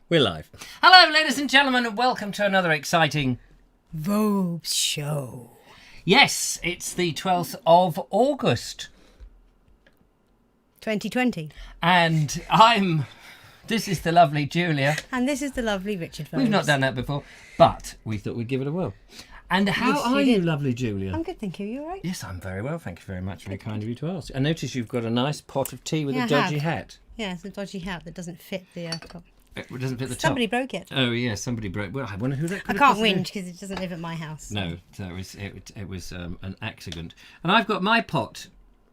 We're live. Hello, ladies and gentlemen, and welcome to another exciting Vobes show. Yes, it's the 12th of August. 2020. And this is the lovely Julia. And this is the lovely Richard Vobes. We've not done that before, but we thought we'd give it a whirl. And how Yes, are you you, did. lovely Julia? I'm good, thank you. You all right? Yes, I'm very well, thank you very much. Very kind of you to ask. I notice you've got a nice pot of tea with Yeah, a I dodgy have. hat. Yeah, it's a dodgy hat that doesn't fit the top. It doesn't fit the Somebody top. broke it. Oh, yeah, somebody broke. Well, I wonder who that could I have can't possibly whinge because it doesn't live at my house. No, so it was an accident. And I've got my pot,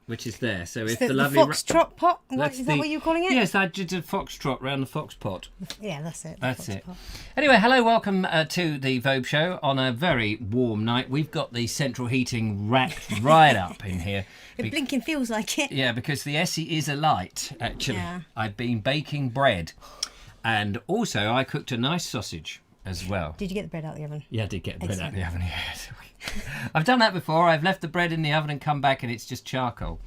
which is there. So if the lovely foxtrot pot? That's Is that what you're calling it? Yes, I did a foxtrot round the fox pot. Yeah, that's it. That's it. Pot. Anyway, hello, welcome to the Vobe Show on a very warm night. We've got the central heating racked right up in here. It blinking feels like it. Yeah, because the Essie is alight, actually. Yeah. I've been baking bread. And also, I cooked a nice sausage as well. Did you get the bread out of the oven? Yeah, I did get the bread out of the Excellent. oven, yes. I've done that before. I've left the bread in the oven and come back and it's just charcoal.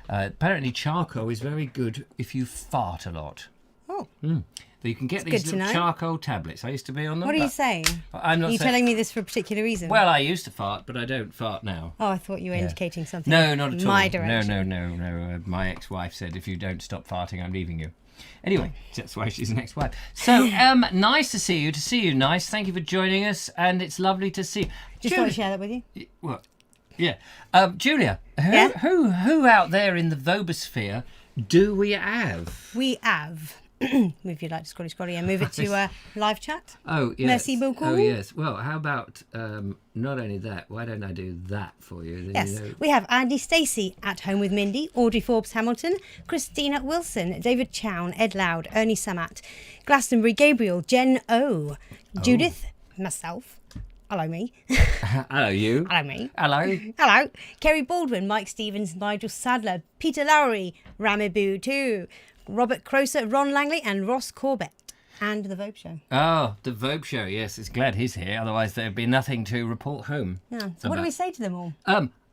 Apparently charcoal is very good if you fart a lot. Oh. So you can get It's these good to little know. charcoal tablets. I used to be on them. What are you but saying? I'm not Are you saying... telling me this for a particular reason? Well, I used to fart, but I don't fart now. Oh, I thought you were indicating something. No, not at all. My direction. No. My ex-wife said, if you don't stop farting, I'm leaving you. Anyway, that's why she's an ex-wife. So, nice to see you. Nice. Thank you for joining us, and it's lovely to see you. Just thought I'd share that with you. What? Yeah. Julia, Yeah? who out there in the Vobosphere do we have? We have. Move your light to scrolly and move it to live chat. Oh, yes. Merci beaucoup. Oh, yes. Well, how about not only that, why don't I do that for you? Then Yes, you know... we have Andy Stacey at home with Mindy, Audrey Forbes Hamilton, Christina Wilson, David Chown, Ed Loud, Ernie Samat, Glastonbury Gabriel, Jen O, Judith, myself, hello me, Hello, you. hello me, Hello. hello, Kerry Baldwin, Mike Stevens, Nigel Sadler, Peter Lowry, Ramiboo 2, Robert Croser, Ron Langley and Ross Corbett. And the Vobe Show. Oh, the Vobe Show. Yes, it's glad he's here. Otherwise, there'd be nothing to report home. Yeah. So what do we say to them all?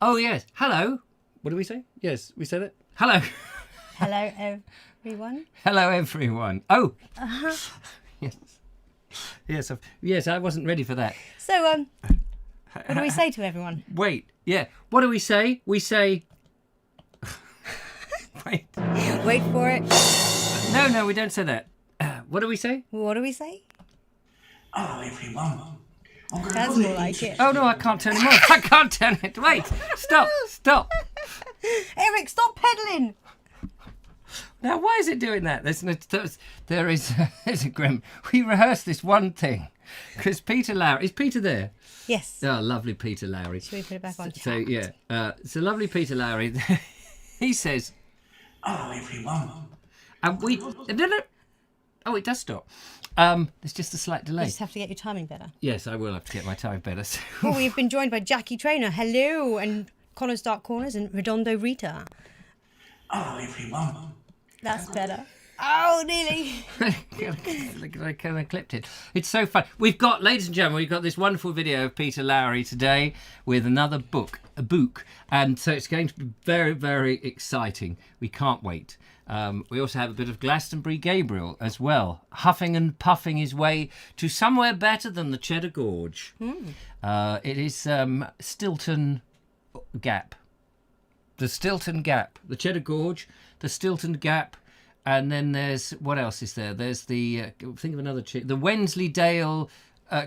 Oh, yes. Hello. What do we say? Yes, we said it. Hello. Hello, everyone. Hello, everyone. Oh. Yes. Yes, I wasn't ready for that. So, what do we say to everyone? Wait. Yeah. What do we say? We say... Wait. Wait for it. No, we don't say that. What do we say? What do we say? Hello everyone. I'm going That's to more like it. Oh, no, I can't turn it off. I can't turn it. Wait. Stop. Eric, stop peddling. Now, why is it doing that? There's a grim. We rehearsed this one thing because Peter Lowry. Is Peter there? Yes. Oh, lovely Peter Lowry. Should we put it back on? So, yeah. So, lovely Peter Lowry. He says, Hello everyone. and we. Oh, it does stop. There's just a slight You delay. just have to get your timing better. Yes, I will have to get my time better. So. Well, we've been joined by Jackie Trainer. Hello. And Connor's Dark Corners and Redondo Rita. Hello everyone. That's better. Oh, nearly. I kind of clipped it. It's so fun. We've got, ladies and gentlemen, we've got this wonderful video of Peter Lowry today with another book, and so it's going to be very, very exciting. We can't wait. We also have a bit of Glastonbury Gabriel as well, huffing and puffing his way to somewhere better than the Cheddar Gorge. It is Stilton Gap. The Stilton Gap. The Cheddar Gorge, the Stilton Gap, and then there's, what else is there? There's the, think of another, the Wensleydale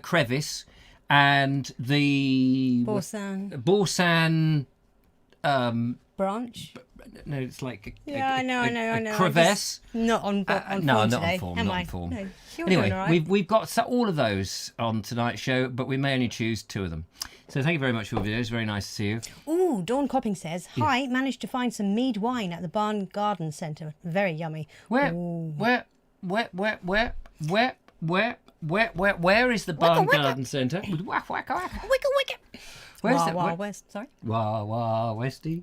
Crevice, and the... Borsan... Branch. No, it's like I know. crevasse. Not on form No, not today, on form. am Not I? on form. No, you're doing all Anyway, right. we've got all of those on tonight's show, but we may only choose 2 of them. So thank you very much for your videos. Very nice to see you. Ooh, Dawn Copping says, hi, managed to find some mead wine at the Barn Garden Centre. Very yummy. Where is the Barn Garden Centre? Wicka. Where's Wah, that? wah, west, sorry. Wah, Westy.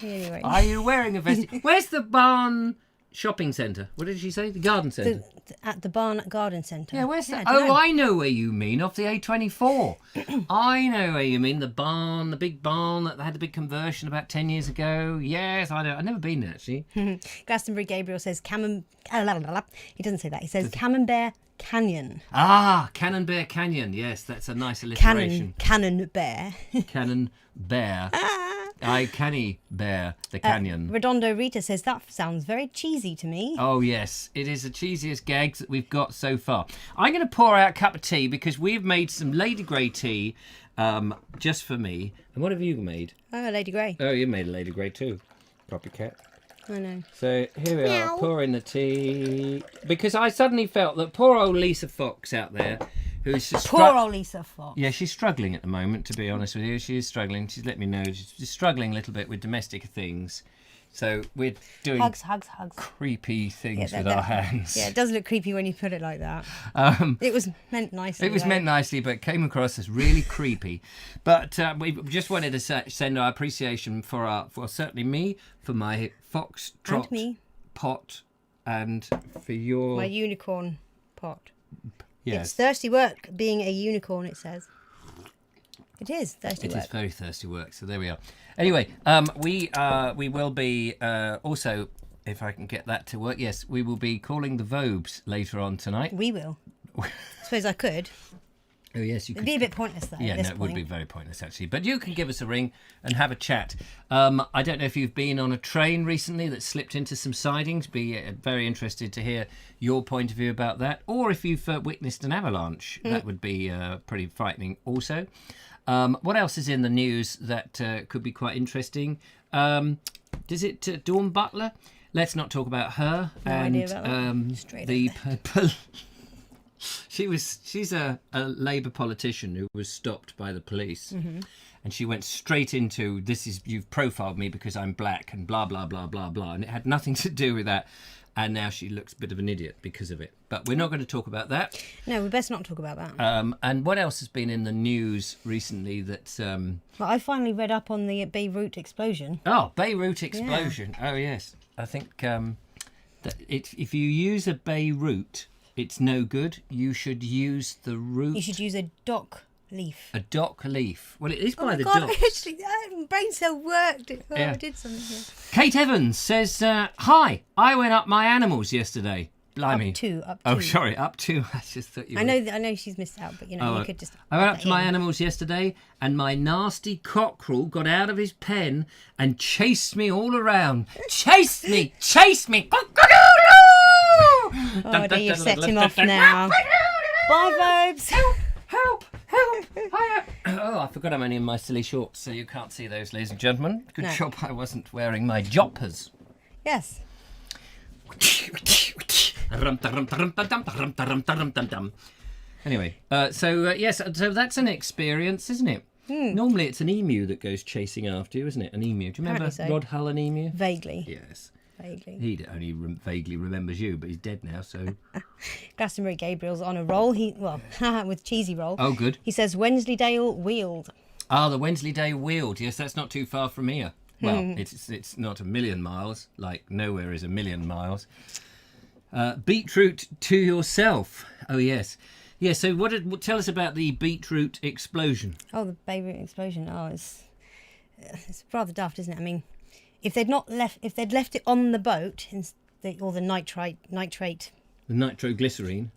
Anyway. Are you wearing a vest? Where's the Barn Shopping Centre? What did she say? The Garden Centre. just at the Barn Garden Centre. Yeah, where's that? I don't know. I know where you mean, off the A24. I know where you mean, the barn, the big barn that had the big conversion about 10 years ago. Yes, I know. I've never been there, actually. Glastonbury Gabriel says he doesn't say that. He says Camembert Canyon. Ah, Cannon Bear Canyon. Yes, that's a nice alliteration. Cannon Bear. Cannon Bear. I canny bear the canyon. Redondo Rita says that sounds very cheesy to me. Oh, yes. It is the cheesiest gags that we've got so far. I'm going to pour out a cup of tea because we've made some Lady Grey tea just for me. And what have you made? Oh, Lady Grey. Oh, you made a Lady Grey too. Copycat. I know. So here we are, pouring the tea. Because I suddenly felt that poor old Lisa Fox out there, who's Poor old Lisa Fox. yeah, she's struggling at the moment, to be honest with you. She is struggling. She's let me know. She's struggling a little bit with domestic things. So we're doing Hugs. creepy things with that- our hands. Yeah, it does look creepy when you put it like that. It was meant nicely. It was though. meant nicely, but came across as really creepy. But we just wanted to send our appreciation for certainly me, for my foxtrot And me. pot, and for your... My unicorn pot. yes. It's thirsty work being a unicorn, it says. It is thirsty It work. is very thirsty work, so there we are. Anyway, we will be also, if I can get that to work, yes, we will be calling the Vobes later on tonight. We will. I suppose I could. Oh, yes, you It'd could. be a bit pointless, though, Yeah, at this no, it point. would be very pointless, actually. But you can give us a ring and have a chat. I don't know if you've been on a train recently that slipped into some sidings. Be very interested to hear your point of view about that. Or if you've witnessed an avalanche, that would be pretty frightening also. What else is in the news that could be quite interesting? Is it Dawn Butler? Let's not talk about her. No idea about that. Straight up She's a Labour politician who was stopped by the police, and she went straight into you've profiled me because I'm black and blah blah blah blah blah, and it had nothing to do with that. And now she looks a bit of an idiot because of it. But we're not going to talk about that. No, we best not talk about that. And what else has been in the news recently that... Well, I finally read up on the Beirut explosion. Oh, Beirut explosion. Yeah. Oh, yes. I think that if you use a Beirut, it's no good. You should use the root... You should use a dock leaf. A dock leaf. Well, it is by the God, dock. actually, my brain cell worked. Oh, Yeah. I did something here. Kate Evans says, hi, I went up my animals yesterday. Blimey. Up to. Oh, sorry, up to. I just thought you were... I know she's missed out, but you Oh, you could just. I went up add to that my in. animals yesterday, and my nasty cockerel got out of his pen and chased me all around. Chased me! Chased me! Oh, dear, you've set him off now. Bye, Vobes. Help! Help! Hiya! Oh, I forgot I'm only in my silly shorts, so you can't see those, ladies and gentlemen. Good No. job I wasn't wearing my joppers. Yes. Anyway, yes, so that's an experience, isn't it? Normally it's an emu that goes chasing after you, isn't it? An emu. Do you remember Apparently so. Rod Hull, an emu? Vaguely. Yes. Vaguely. He only vaguely remembers you, but he's dead now, so... Glastonbury Gabriel's on a roll. With cheesy roll. Oh, good. He says Wensleydale Weald. Ah, the Wensleydale Weald. Yes, that's not too far from here. Well, it's not a million miles, like nowhere is a million miles. Beetroot to yourself. Oh, yes. Yeah, so tell us about the beetroot explosion. Oh, the Beirut explosion. Oh, it's rather daft, isn't it? I mean, if they'd left it on the boat, or the nitrate. The nitroglycerine.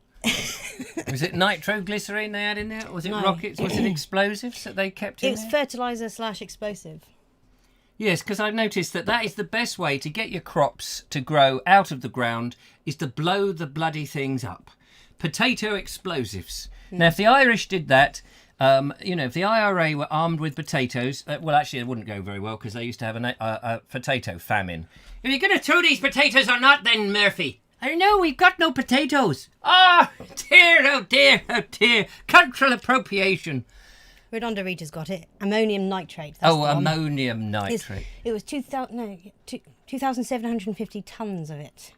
Was it nitroglycerine they had in there? Or was it No. rockets? Was it explosives that they kept in It was there? fertiliser/explosive. Yes, because I've noticed that is the best way to get your crops to grow out of the ground is to blow the bloody things up. Potato explosives. Now, if the Irish did that, if the IRA were armed with potatoes, well, actually, it wouldn't go very well because they used to have a potato famine. Are you going to throw these potatoes or not then, Murphy? I know, we've got no potatoes. Oh, dear, oh, dear, oh, dear. Cultural appropriation. Redondo Rita's got it. Ammonium nitrate. That's the one. Ammonium nitrate. It was 2,750 tons of it.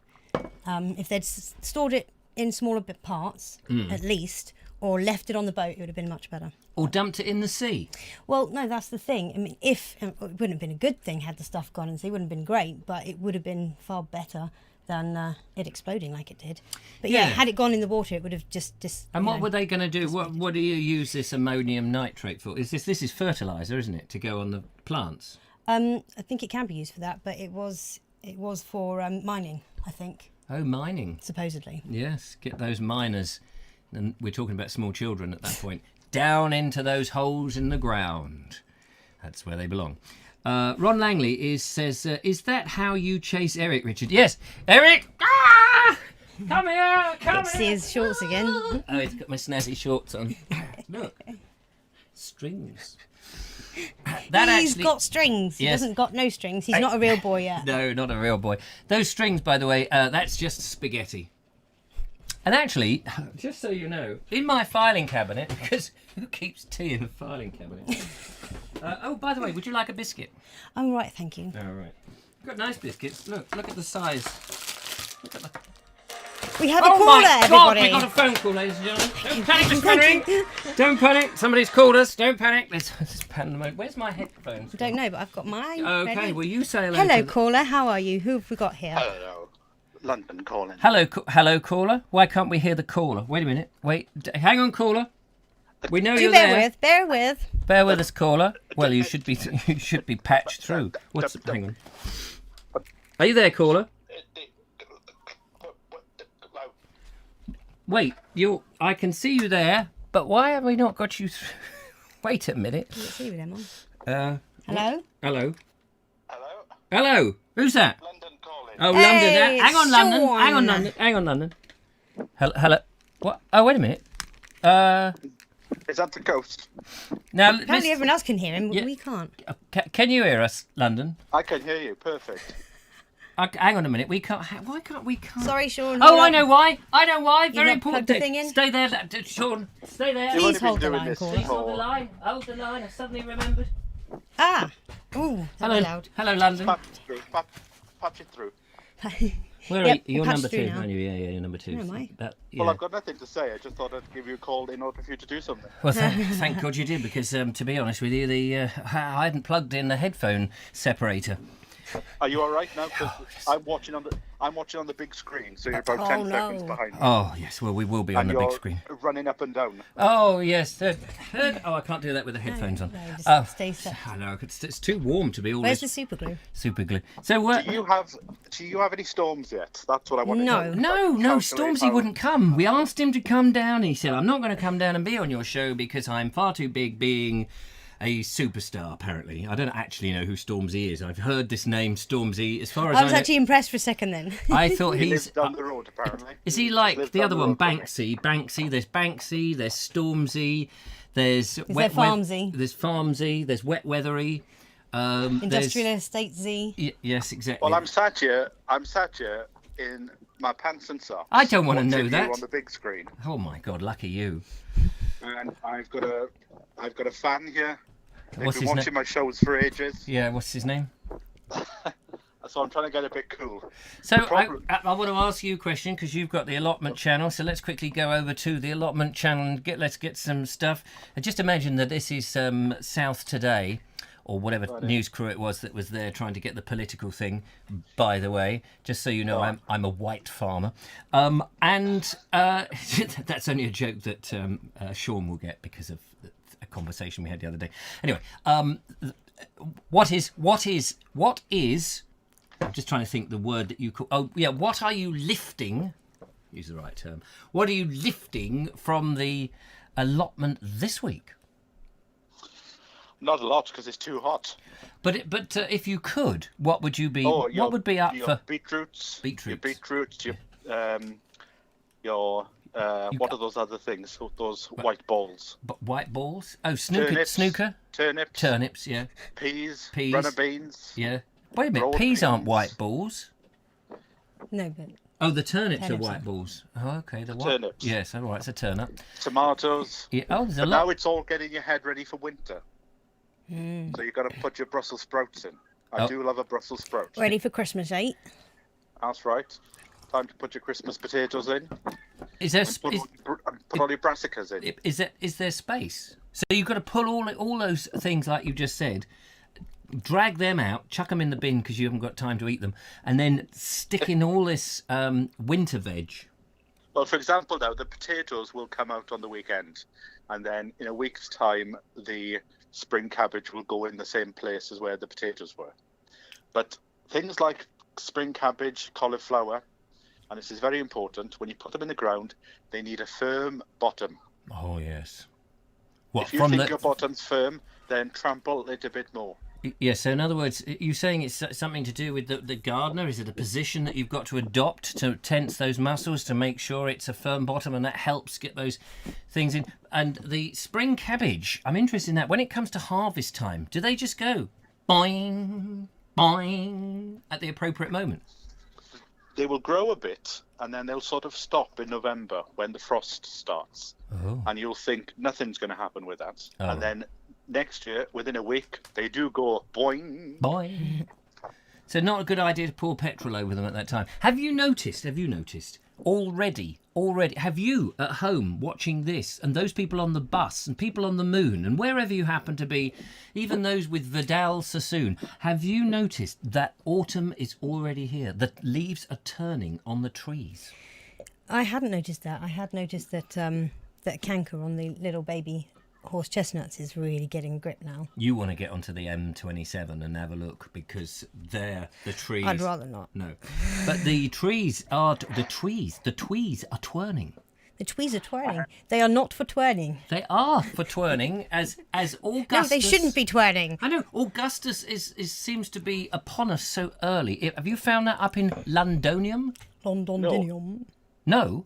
If they'd stored it in smaller parts, at least, or left it on the boat, it would have been much better. Or dumped it in the sea. Well, no, that's the thing. I mean, it wouldn't have been a good thing had the stuff gone in the sea. It wouldn't have been great, but it would have been far better than it exploding like it did. But yeah, had it gone in the water, it would have just. And what were they going to do? What do you use this ammonium nitrate for? This is fertilizer, isn't it, to go on the plants? I think it can be used for that, but it was for mining, I think. Oh, mining. Supposedly. Yes, get those miners, and we're talking about small children at that point, down into those holes in the ground. That's where they belong. Ron Langley says, is that how you chase Eric, Richard? Yes. Eric! Ah! Come here! Come Let's see his shorts again. Oh, he's got my snazzy shorts on. Look. Strings. He's got strings. Yes. He hasn't got no strings. He's not a real boy yet. No, not a real boy. Those strings, by the way, that's just spaghetti. And actually, just so you know, in my filing cabinet, because who keeps tea in a filing cabinet? Oh, by the way, would you like a biscuit? I'm all right, thank you. All right. We've got nice biscuits. Look at the size. Look at the... We have a caller, everybody. We got a phone call, ladies and gentlemen. Don't panic, Miss Connery. Don't panic. Somebody's called us. Don't panic. Let's pandemonium. Where's my headphones? I don't know, but I've got mine. Okay, ready. well, you say hello. Hello, caller. How are you? Who have we got here? Hello, London calling. Hello, caller. Why can't we hear the caller? Wait a minute. Wait. Hang on, caller. We know you're there. Bear with. Bear with us, caller. Well, you should be patched through. Hang on. Are you there, caller? Wait, I can see you there, but why have we not got you through? Wait a minute. Let's see with them on. Hello? Hello? Hello? Who's that? London calling. Oh, Hey, London. Hang on, London. Sean. Hang on, London. Hang on, London. Hello? What? Oh, wait a minute. Is that the ghost? Now, Apparently everyone else can hear him, but Yeah. we can't. Can you hear us, London? I can hear you. Perfect. Hang on a minute. We can't. Why can't we? Sorry, Sean. Oh, hold I on. know why. I know why. Very not important. plugged the thing in? Stay there, Sean. Stay there. You've Please only hold been the doing line, this caller. Please hold the for... line. Hold the line. I suddenly remembered. Ah. Ooh, that Hello, was loud. hello, London. Patch it through. Where are Yep, you? You're patched number through two, now. aren't you? Yeah, you're number two. No, am I? Well, I've got nothing to say. I just thought I'd give you a call in order for you to do something. Well, thank God you did, because to be honest with you, I hadn't plugged in the headphone separator. Are you all right now? Because I'm watching on the big screen, so you're about 10 seconds behind me. Oh yes, well we will be on And the you're big screen. running up and down. Oh yes. Oh, I can't do that with the headphones on. No, just Oh, stay set. I know. It's too warm to be all Where's the this super glue? super glue. So what? Do you have any storms yet? That's what I want to No. know. No, Stormzy wouldn't come. We asked him to come down. He said, I'm not going to come down and be on your show because I'm far too big being a superstar, apparently. I don't actually know who Stormzy is. I've heard this name, Stormzy, as far as I was know. actually impressed for a second then. I thought He he's... lives down the road, apparently. Is he lives like the down other one, road from me. Banksy? There's Stormzy, there's there Farmzy? There's Farmzy, there's Wet Weathery. Industrial Estate Z. Yes, exactly. Well, I'm sat here in my pants and socks. I don't want to know watching that. you on the big screen, Oh my God, lucky you. and I've got a fan here. They've What's been his watching name? my shows for ages, Yeah, what's his name? so I'm trying to get a bit cool. So problem- I want to ask you a question because you've got the Allotment channel. So let's quickly go over to the Allotment channel and let's get some stuff. And just imagine that this is South Today, or whatever news crew it was that was there trying to get the political thing. By the way, just so you know, I'm a white farmer, and that's only a joke that Sean will get because of a conversation we had the other day. Anyway, what is? I'm just trying to think the word that you call. Oh, yeah. What are you lifting? Use the right term. What are you lifting from the Allotment this week? Not a lot because it's too hot. But if you could, what would you be? Oh, what would be up your for? beetroots? Your Beetroots. beetroots. What are those other things? Those white balls. White balls? Oh, snooker. Turnips. Turnips. Yeah. Peas. Peas. Runner beans. Yeah. Wait a minute. Broad Peas aren't beans. white balls. No, but Oh, the turnips are Turnips white are. balls. Oh, okay. The white. Turnips. Yes. All right. It's a turnip. Tomatoes. Yeah. Oh, there's a But lot. now it's all getting your head ready for winter. So you've got to put your Brussels sprouts in. I Oh. do love a Brussels sprout. ready for Christmas, eh? That's right. Time to put your Christmas potatoes in. Is there? Put all your brassicas in. Is there space? So you've got to pull all those things like you just said. drag them out, chuck them in the bin because you haven't got time to eat them, and then stick in all this winter veg. Well, for example, now the potatoes will come out on the weekend, and then in a week's time, the spring cabbage will go in the same place as where the potatoes were. But things like spring cabbage, cauliflower, and this is very important, when you put them in the ground, they need a firm bottom. Oh, yes. What, if you think your bottom's firm, then trample it a bit more. Yes, so in other words, you're saying it's something to do with the gardener? Is it a position that you've got to adopt to tense those muscles to make sure it's a firm bottom, and that helps get those things in? And the spring cabbage, I'm interested in that. When it comes to harvest time, do they just go boing, boing at the appropriate moment? They will grow a bit, and then they'll sort of stop in November when the frost starts. Oh. And you'll think nothing's going to happen with that. Oh. And then next year, within a week, they do go boing. Boing. So not a good idea to pour petrol over them at that time. Have you noticed already, have you at home watching this, and those people on the bus and people on the moon and wherever you happen to be, even those with Vidal Sassoon, have you noticed that autumn is already here? The leaves are turning on the trees. I hadn't noticed that. I had noticed that that canker on the little baby horse chestnuts is really getting grip now. You want to get onto the M27 and have a look, because the trees... I'd rather not. No. But the tweeds are twirling. The tweeds are twirling. They are not for twirling. They are for twirling, as Augustus... No, they shouldn't be twirling. I know, Augustus is seems to be upon us so early. Have you found that up in Londonium? Londonium. No?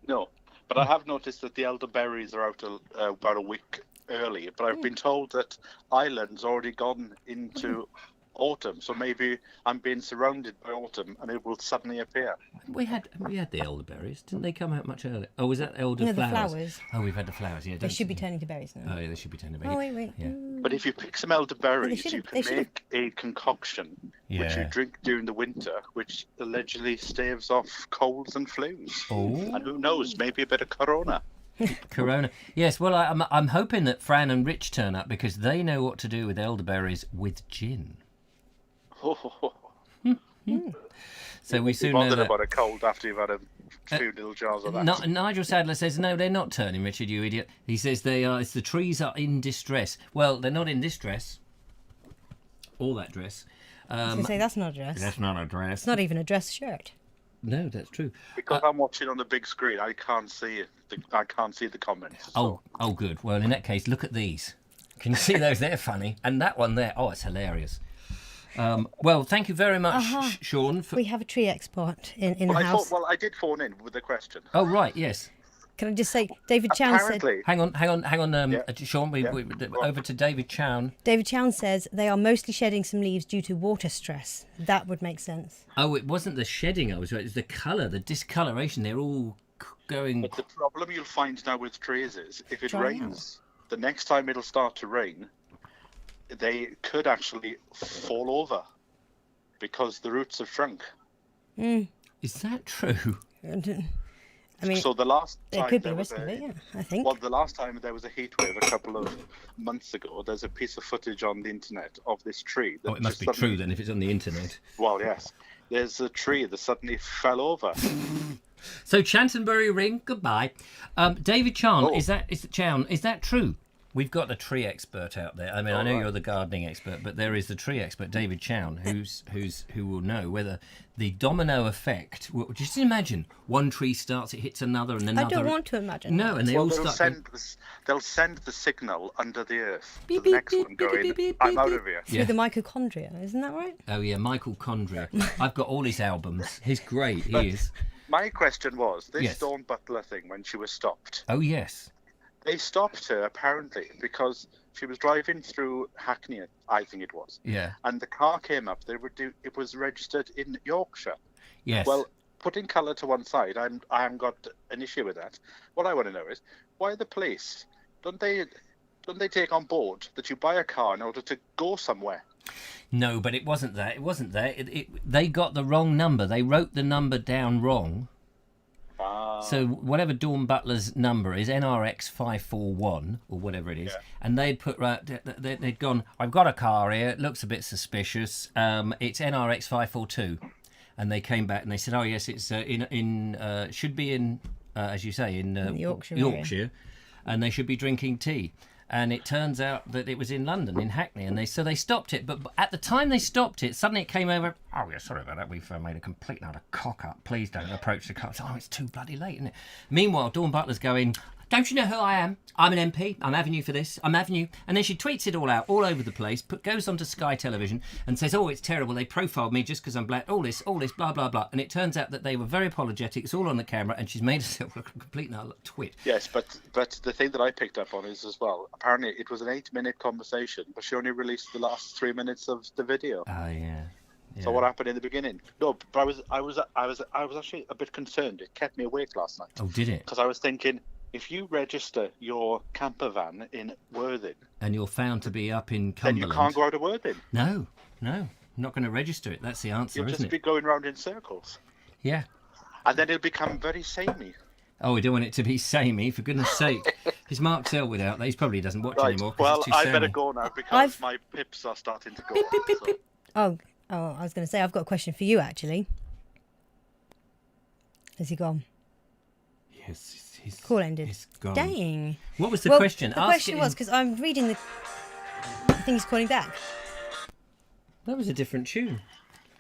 No. But I have noticed that the elderberries are out about a week early. But I've been told that Ireland's already gone into autumn. So maybe I'm being surrounded by autumn and it will suddenly appear. We had the elderberries. Didn't they come out much earlier? Oh, was that No, the flowers. Oh, we've had the flowers, yeah. They should be turning to berries now. Oh, yeah, they should be turning to berries. Oh, wait. Yeah. But if you pick some elderberries, Well, you can make a concoction which you Yeah. drink during the winter, which allegedly staves off colds and flus. Oh. And who knows, maybe a bit of corona. Corona. Yes, well, I'm hoping that Fran and Rich turn up, because they know what to do with elderberries with gin. So we soon know Wondered that. about a cold after you've had a few little jars of that. Nigel Sadler says, no, they're not turning, Richard, you idiot. He says it's the trees are in distress. Well, they're not in distress. All that dress. I was going to say, that's not a dress. That's not a dress. It's not even a dress shirt. No, that's true. Because I'm watching on the big screen, I can't see it. I can't see the comments. Oh, good. Well, in that case, look at these. Can you see those? They're funny. And that one there, oh, it's hilarious. Well, thank you very much, Sean. We have a tree expert in the house. I did phone in with a question. Oh, right, yes. Can I just say, David Chown said... Apparently, Hang on, Yeah. Sean. Over to David Chown. David Chown says they are mostly shedding some leaves due to water stress. That would make sense. Oh, it wasn't the shedding I was right. It was the colour, the discoloration. They're all going... but the problem you'll find now with trees is, if it Dry rains, the next time it'll start to rain, they could actually fall over because the roots have shrunk. Is that true? I mean, So the last there time could be there a was risk of it, yeah, I think. Well, the last time there was a heat wave a couple of months ago, there's a piece of footage on the internet of this tree. That Oh, it must just be true then if it's on the internet. Well, yes. There's a tree that suddenly fell over. So Chantonbury Ring, goodbye. David Chown, Oh. is that true? We've got a tree expert out there. I mean, I know right. you're the gardening expert, but there is the tree expert, David Chown, who will know whether the domino effect. Well, just imagine one tree starts, it hits another, and another. I don't want to imagine. No, and they Well, all they'll start. send the signal under the earth. Beep, The next beep, one beep, beep, going, beep, beep, I'm beep, out beep. of here. Through the mitochondria, isn't that right? Oh yeah, Michael Condria. I've got all his albums. He's great. He is. My question was, this Yes. Dawn Butler thing, when she was stopped, Oh yes. they stopped her apparently because she was driving through Hackney, I think it was, Yeah. and the car came up. It was registered in Yorkshire. Yes. Well, putting colour to one side, I haven't got an issue with that. What I want to know is, why the police don't they take on board that you buy a car in order to go somewhere? No, but it wasn't that. It wasn't that. They got the wrong number. They wrote the number down wrong. So whatever Dawn Butler's number is, NRX 541 or whatever it is, and they'd put they'd gone, I've got a car here, it looks a bit suspicious. It's NRX 542, and they came back and they said, oh yes, it's should be in as you say in Yorkshire, and they should be drinking tea. And it turns out that it was in London, in Hackney, and they stopped it. But at the time they stopped it, suddenly it came over. Oh, yeah, sorry about that. We've made a complete and utter cock up. Please don't approach the cops. Oh, it's too bloody late, isn't it? Meanwhile, Dawn Butler's going, don't you know who I am? I'm an MP. I'm having you for this. I'm having you. And then she tweets it all out, all over the place, goes onto Sky Television and says, oh, it's terrible. They profiled me just because I'm black. All this, blah, blah, blah. And it turns out that they were very apologetic. It's all on the camera, and she's made herself look a complete and utter twit. Yes, but the thing that I picked up on is as well, apparently it was an 8-minute conversation, but she only released the last 3 minutes of the video. Oh, yeah. So what happened in the beginning? No, but I was actually a bit concerned. It kept me awake last night. Oh, did it? Because I was thinking, if you register your camper van in Worthing, and you're found to be up in Cumberland, then you can't go out of Worthing. No, I'm not going to register it. That's the answer, You'll isn't just be going round in circles. Yeah. And then it'll become very samey. Oh, we don't want it to be samey, for goodness sake. Is Mark Selwood out there? He probably doesn't watch Right. anymore. Well, it's too I samey. better go now because my pips are starting to go. Oh, I was going to say, I've got a question for you, actually. Has he gone? Yes, he's Call ended. He's gone. Dang. What was the question? The question was, because I'm reading the... I think he's calling back. That was a different tune.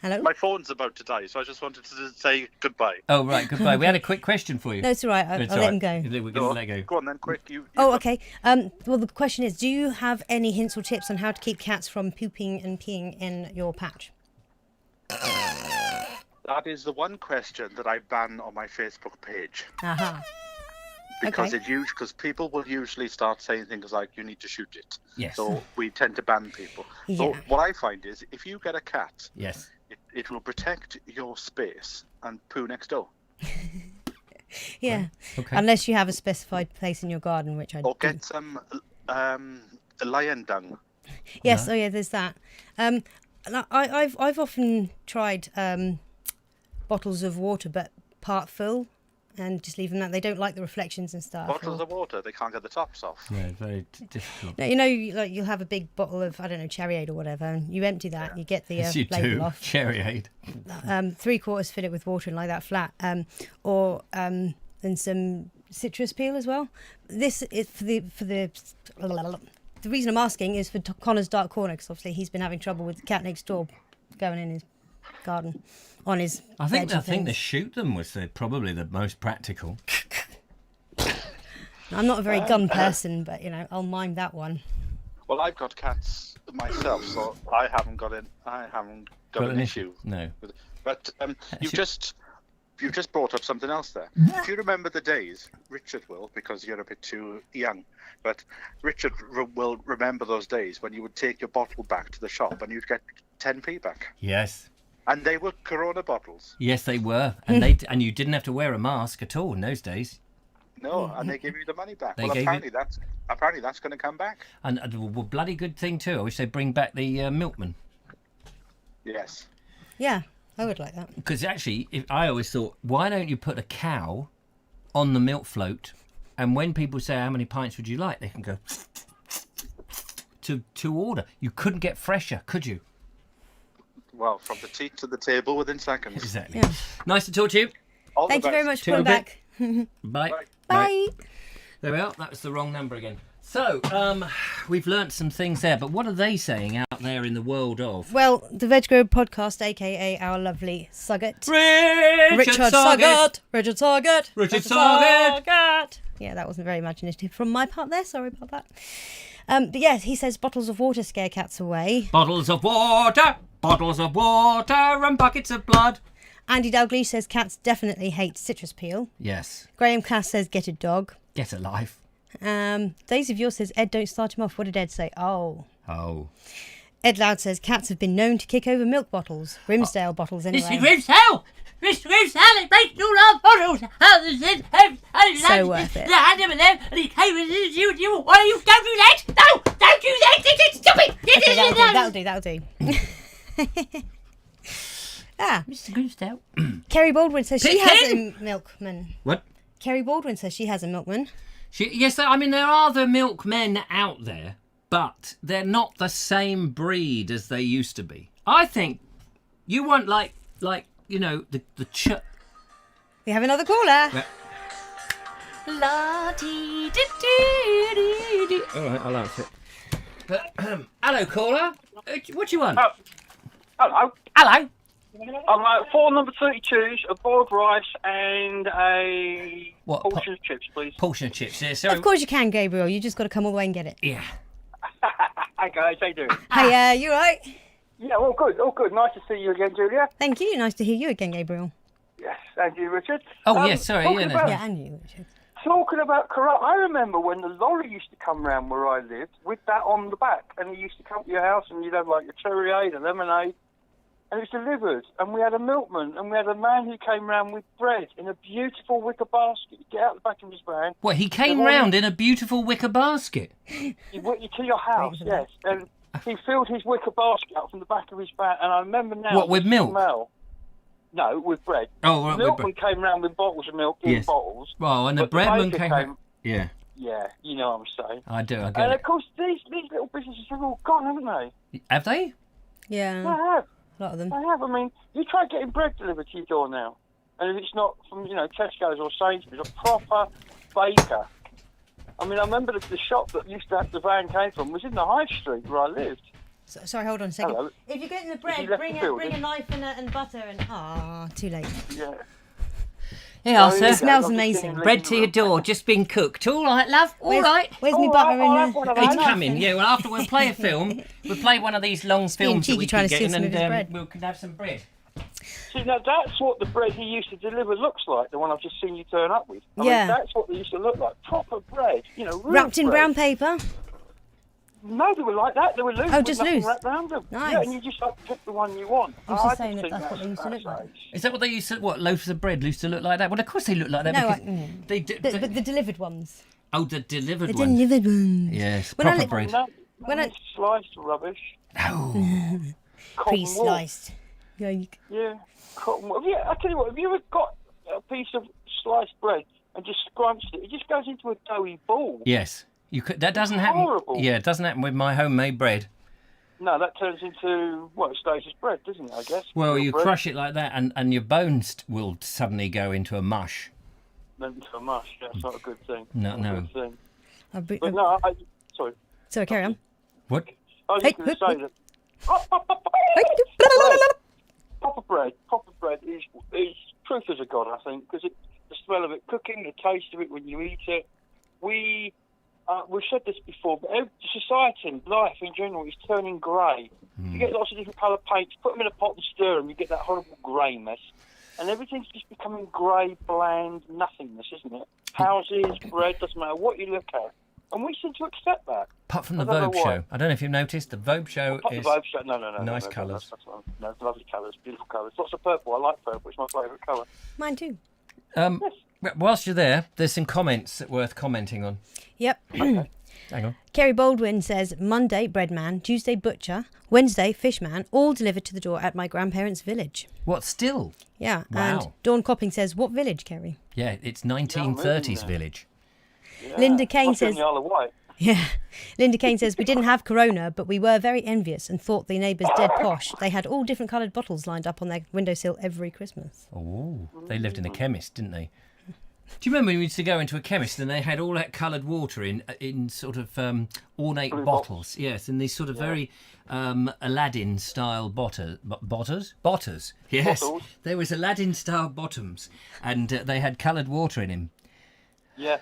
Hello? My phone's about to die, so I just wanted to say goodbye. Oh, right, goodbye. We had a quick question for you. No, it's all right. I'll let him go. We're going to let go. Go on then, quick. You Okay. Well, the question is, do you have any hints or tips on how to keep cats from pooping and peeing in your patch? That is the one question that I ban on my Facebook page. Aha. Because Okay. because people will usually start saying things like, you need to shoot it. Yes. So we tend to ban people. So Yeah. what I find is, if you get a cat, Yes. it will protect your space and poo next door. Yeah. Okay. Unless you have a specified place in your garden, which I Or do. get some lion dung. Yes. No. Oh, yeah. There's that. And I've often tried bottles of water, but part full, and just leave them that. They don't like the reflections and stuff. Bottles of water, they can't get the tops off. Yeah, very difficult. No, like you'll have a big bottle of, I don't know, Cherryade or whatever, and you empty that, you get the Yes, you label do. off. Cherryade. 3/4 fill it with water and like that flat, or and some citrus peel as well. This is for the reason I'm asking is for Connor's dark corner, because obviously he's been having trouble with the cat next door going in his garden on his. I think veg and the things. shoot them was probably the most practical. I'm not a very gun person, but I'll mind that one. Well, I've got cats myself, so I haven't got an issue. No. But you've just brought up something else there. Do you remember the days, Richard will, because you're a bit too young, but Richard will remember those days when you would take your bottle back to the shop and you'd get 10p back. Yes. And they were Corona bottles. Yes, they were, and you didn't have to wear a mask at all in those days. No, and they give you the money back. They Well, gave apparently that's going to come back. And well, bloody good thing too. I wish they'd bring back the milkman. Yes. Yeah, I would like that. Because actually, I always thought, why don't you put a cow on the milk float, and when people say how many pints would you like, they can go to order. You couldn't get fresher, could you? Well, from the teat to the table within seconds. Exactly. Yeah. Nice to talk to you. All the Thank you very best. much for calling back. Bye. Bye. Bye. There we are. That was the wrong number again. So, we've learnt some things there, but what are they saying out there in the world of? Well, the Veg Grow podcast, aka our lovely Sugget. Richard Sugget. Richard Sugget. Richard Sugget. Yeah, that wasn't very imaginative from my part there. Sorry about that. But yeah, he says bottles of water scare cats away. Bottles of water, and buckets of blood. Andy Dalglish says cats definitely hate citrus peel. Yes. Graham Cass says get a dog. Get a life. Daisy of yours says Ed, don't start him off. What did Ed say? Oh. Ed Loud says cats have been known to kick over milk bottles. Grimsdale bottles anyway. Mr. Grimsdale, it breaks all our bottles. So worth it. And he came and you, why you don't do that? No, don't do that. Stop it. Okay, that'll do. Mr. Goose Stout. Kerry Baldwin says she Pick has him! a milkman. What? Kerry Baldwin says she has a milkman. Yes, I mean, there are the milkmen out there, but they're not the same breed as they used to be. I think you want, the We have another caller. Yeah. All right, I'll answer it. Hello, caller. What do you want? Hello. Hello. I'm 4 number 32s, a boiled rice and a What, portion of chips, please. Portion of chips. Yeah, sorry. Of course you can, Gabriel. You just got to come all the way and get it. Yeah. Hi guys, how you doing? Hey, you all right? Yeah, all good, all good. Nice to see you again, Julia. Thank you. Nice to hear you again, Gabriel. Yes, and you, Richard. Oh, yes, sorry. Talking Yeah, about, Yeah, and you, Richard. talking about corrupt, I remember when the lorry used to come round where I lived with that on the back, and he used to come to your house and you'd have like your cherryade, a lemonade, and it was delivered. And we had a milkman, and we had a man who came round with bread in a beautiful wicker basket. He'd get out the back of his van. Well, he came round in a beautiful wicker basket. He went you to your house, Great for yes, and he filled his wicker basket up from the back of his van, and I remember now. What, with the milk? smell. No, with bread. Oh, right, the with milkman came round with bottles of milk in Yes. bottles. Well, and the but breadman baker came. Yeah, Yeah, you know what I'm saying. I do. I And get of course, these little businesses have all gone, haven't they? it. Have they? Yeah, They have. a lot of them. They have. I mean, you try getting bread delivered to your door now, and if it's not from, Tesco's or Sainsbury's, a proper baker. I mean, I remember the shop that used to have the van came from was in the high street where I lived. Sorry, hold on a second. Hello. If you're getting the you bread, left bring the a building? knife and butter and... too late. Yeah. Yeah, Oh, sir. yeah. It smells I'm just amazing. getting Bread to your door, just been cooked. All right, love. All right. Where's All my right, butter I'll and have one of It's those. coming. Yeah. Well, after we'll play a film. We'll play one of these long being films that cheeky we trying keep to steal getting, some of his and bread. we can have some bread. See, now that's what the bread he used to deliver looks like, the one I've just seen you turn up with. I Yeah. mean, that's what they used to look like. Proper bread, real Wrapped in bread. brown paper. No, they were like that. They were loose. Oh, with just nothing loose? wrapped around them. Nice. Yeah, and you just like pick the one you want. I was just just saying that think that's what they used to look like. Is that what they used to? What, loaves of bread used to look like that? Well, of course they look like that. No, because they do. But the delivered ones. The delivered The ones. delivered ones. Yes, When I proper li- bread. No, When I- it's sliced rubbish. Oh. Cotton wool. Pre-sliced. Yoink. Yeah, cotton wool. Yeah, I tell you what. Have you ever got a piece of sliced bread and just scrunched it? It just goes into a doughy ball. Yes, you could. That doesn't happen. Horrible. Yeah, it doesn't happen with my homemade bread. No, that turns into, it stays as bread, doesn't it, I guess? Well, Real you bread. crush it like that, and your bones will suddenly go into a mush. Then into a mush. That's not a good thing. No, Not a no. good thing. I'll be- But no, sorry. Sorry, carry on. What? I was Hey, just going to say that proper bread is truth as a god, I think, because the smell of it cooking, the taste of it when you eat it. We've said this before, but society and life in general is turning grey. You get lots of different colour paints, put them in a pot and stir them, you get that horrible grey mess. And everything's just becoming grey, bland, nothingness, isn't it? Houses, bread, doesn't matter what you look at. And we seem to accept that. Apart from the I don't know Vogue why. show. I don't know if you've noticed, the Vogue show Not the is... Vogue show. No. nice no, colours. No, lovely colours, beautiful colours. Lots of purple. I like purple. It's my favourite colour. Mine too. Whilst you're there, there's some comments that worth commenting on. Yep. Okay. Hang on. Kerry Baldwin says Monday breadman, Tuesday butcher, Wednesday fishman, all delivered to the door at my grandparents' village. What, still? Yeah. Wow. And Dawn Copping says, what village, Kerry? Yeah, it's 1930s there. village. Yeah. Linda Kane Must be in says- the Isle of Wight. Yeah. Linda Kane says, we didn't have Corona, but we were very envious and thought the neighbours dead posh. They had all different coloured bottles lined up on their windowsill every Christmas. Oh, they lived in a chemist, didn't they? Do you remember when we used to go into a chemist and they had all that coloured water in sort of ornate Blue bottles? Yes, in these sort of very Aladdin-style botters. Yes, Bottles. there was Aladdin-style bottoms, and they had coloured water in them. Yeah.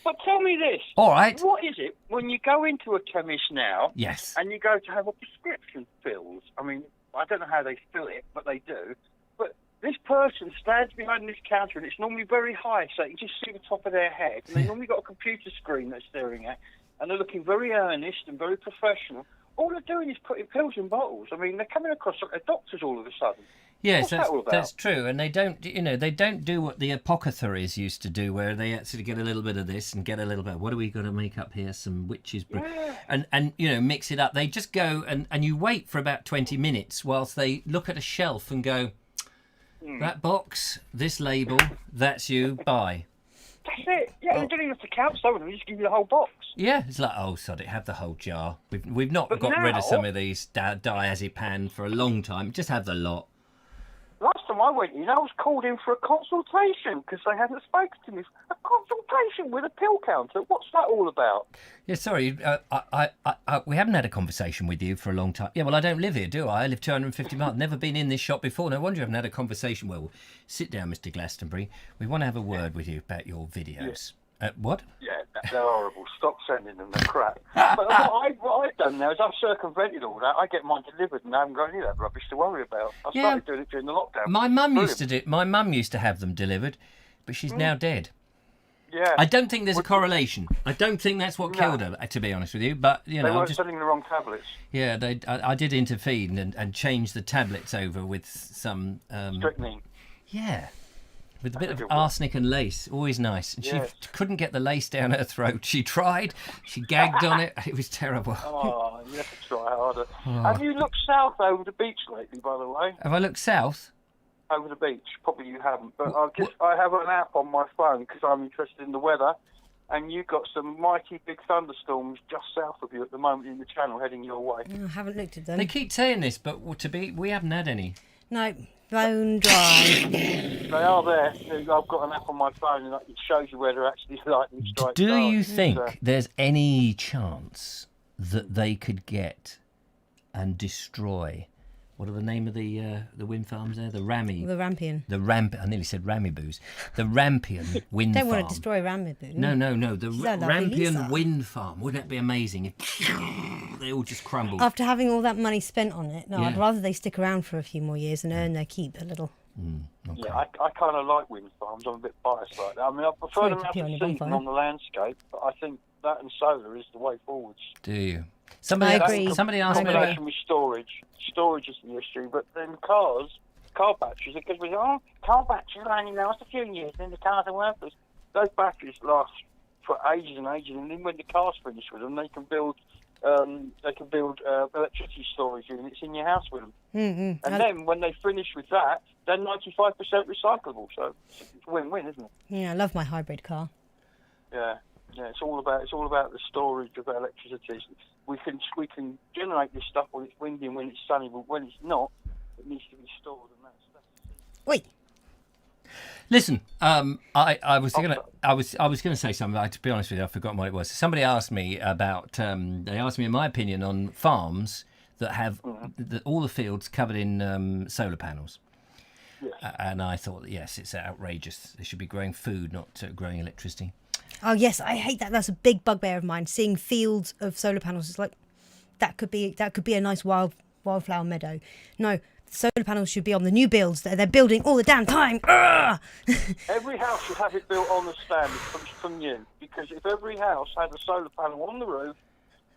But tell me this. All right. What is it when you go into a chemist now Yes. and you go to have a prescription filled? I mean, I don't know how they fill it, but they do. But this person stands behind this counter and it's normally very high, so you can just see the top of their head. And they've normally got a computer screen they're staring at, and they're looking very earnest and very professional. all they're doing is putting pills in bottles. I mean, they're coming across like they're doctors all of a sudden. Yes, What's that all about? that's true, and they don't do what the apothecaries used to do, where they actually get a little bit of this and get a little bit. What are we going to make up here? Some witches, and mix it up. They just go and you wait for about 20 minutes whilst they look at a shelf and go, that box, this label, that's you. Buy. That's it. Yeah, they don't even have to count some of them. They just give you the whole box. Yeah, it's like, oh, sod it, have the whole jar. We've not got rid of some of these diazepam for a long time. Just have the lot. Last time I went in, I was called in for a consultation because they hadn't spoken to me. A consultation with a pill counter? What's that all about? Yeah, sorry, we haven't had a conversation with you for a long time. Yeah, well, I don't live here, do I? I live 250 miles. Never been in this shop before. No wonder you haven't had a conversation. Well, sit down, Mr. Glastonbury. We want to have a word with you about your videos. What? Yeah, they're horrible. Stop sending them. They're crap. But what I've done now is I've circumvented all that. I get mine delivered and I haven't got any of that rubbish to worry about. I started doing it during the lockdown. My mum used to have them delivered, but she's now dead. Yeah. I don't think there's a correlation. I don't think that's what killed her, to be honest with you. But they weren't sending the wrong tablets. Yeah, I did intervene and change the tablets over with some strychnine. Yeah. With a bit of arsenic and lace, always nice. And she couldn't get the lace down her throat. She tried, she gagged on it. It was terrible. Oh, you have to try harder. Have you looked south over the beach lately, by the way? Have I looked south? Over the beach? Probably you haven't. But I have an app on my phone because I'm interested in the weather. And you've got some mighty big thunderstorms just south of you at the moment in the channel heading your way. I haven't looked at them. They keep saying this, but we haven't had any. No. Bone dry. They are there. I've got an app on my phone and it shows you where they're actually lightning strikes. Do you think there's any chance that they could get and destroy? What are the name of the wind farms there? The Rampion. I nearly said Ramibus. The Rampion wind farm. Don't want to destroy Ramibus. No. The Rampion wind farm. Wouldn't that be amazing if they all just crumbled? After having all that money spent on it, I'd rather they stick around for a few more years and earn their keep a little. Okay. Yeah, I kind of like wind farms. I'm a bit biased like that. I mean, I prefer them out of season on the landscape, but I think that and solar is the way forwards. Do you? I agree. Somebody asked me about with storage. Storage is the issue, but then car batteries, because we go, car batteries only last a few years, then the cars are worthless. Those batteries last for ages and ages, and then when the car's finished with them, they can build electricity storage units in your house with them. Mm-hmm. And then when they finish with that, they're 95% recyclable. So it's a win-win, isn't it? Yeah, I love my hybrid car. Yeah, it's all about the storage of electricity. We can generate this stuff when it's windy and when it's sunny, but when it's not, it needs to be stored. And that's Wait. Listen, I was going to say something. To be honest with you, I've forgotten what it was. Somebody asked me about. They asked me my opinion on farms that have all the fields covered in solar panels. Yes. And I thought, yes, it's outrageous. They should be growing food, not growing electricity. Oh yes, I hate that. That's a big bugbear of mine. Seeing fields of solar panels, it's like that could be a nice wildflower meadow. No, solar panels should be on the new builds that they're building all the damn time. Every house should have it built on the standard from you, because if every house had a solar panel on the roof,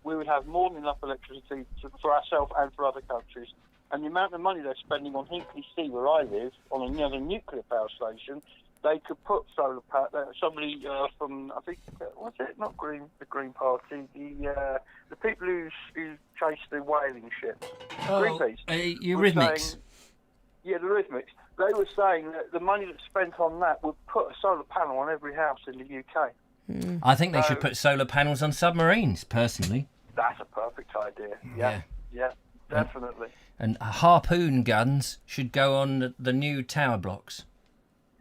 we would have more than enough electricity for ourselves and for other countries. And the amount of money they're spending on Hinkley C, where I live, on another nuclear power station. They could put solar power. Somebody from, I think, what's it? Not the Green Party. The people who chase the whaling ships. Greenpeace. Eurythmics. The Eurythmics. They were saying that the money that's spent on that would put a solar panel on every house in the UK. I think they should put solar panels on submarines. Personally. That's a perfect idea. Yeah, definitely. And harpoon guns should go on the new tower blocks.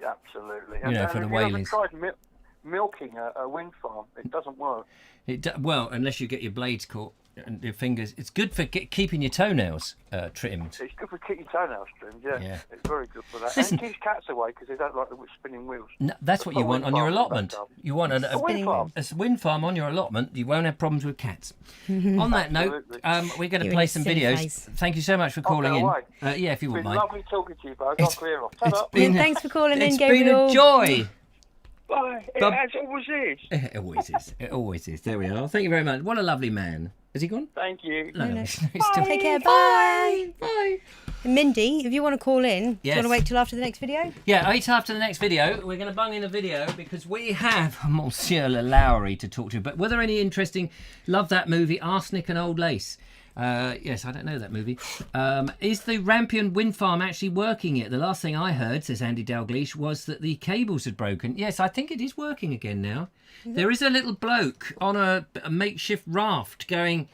Yeah, absolutely. For the whalers. Have you tried milking a wind farm? It doesn't work. Well, unless you get your blades caught and your fingers. It's good for keeping your toenails trimmed. It's good for keeping your toenails trimmed, yeah. It's very good for that. Listen, and it keeps cats away because they don't like the spinning wheels. No, that's what you want on your allotment. You want a wind farm on your allotment. You won't have problems with cats. On that note, we're going to play some videos. Thank you so much for calling in. Yeah, if you wouldn't mind. It's been lovely talking to you, both. I'll clear off. Thanks for calling in, It's been Gabriel. a joy. Bye. It always is. It always is. It always is. There we are. Thank you very much. What a lovely man. Has he gone? Thank you. No. no. He's still... Take care. Bye. Bye. Mindy, if you want to call in, do you Yes. want to wait till after the next video? Yeah, wait after the next video. We're going to bung in a video because we have Monsieur Lowry to talk to. But were there any interesting... Love that movie, Arsenic and Old Lace. Yes, I don't know that movie. Is the Rampion wind farm actually working yet? The last thing I heard, says Andy Dalgleish, was that the cables had broken. Yes, I think it is working again now. There is a little bloke on a makeshift raft going...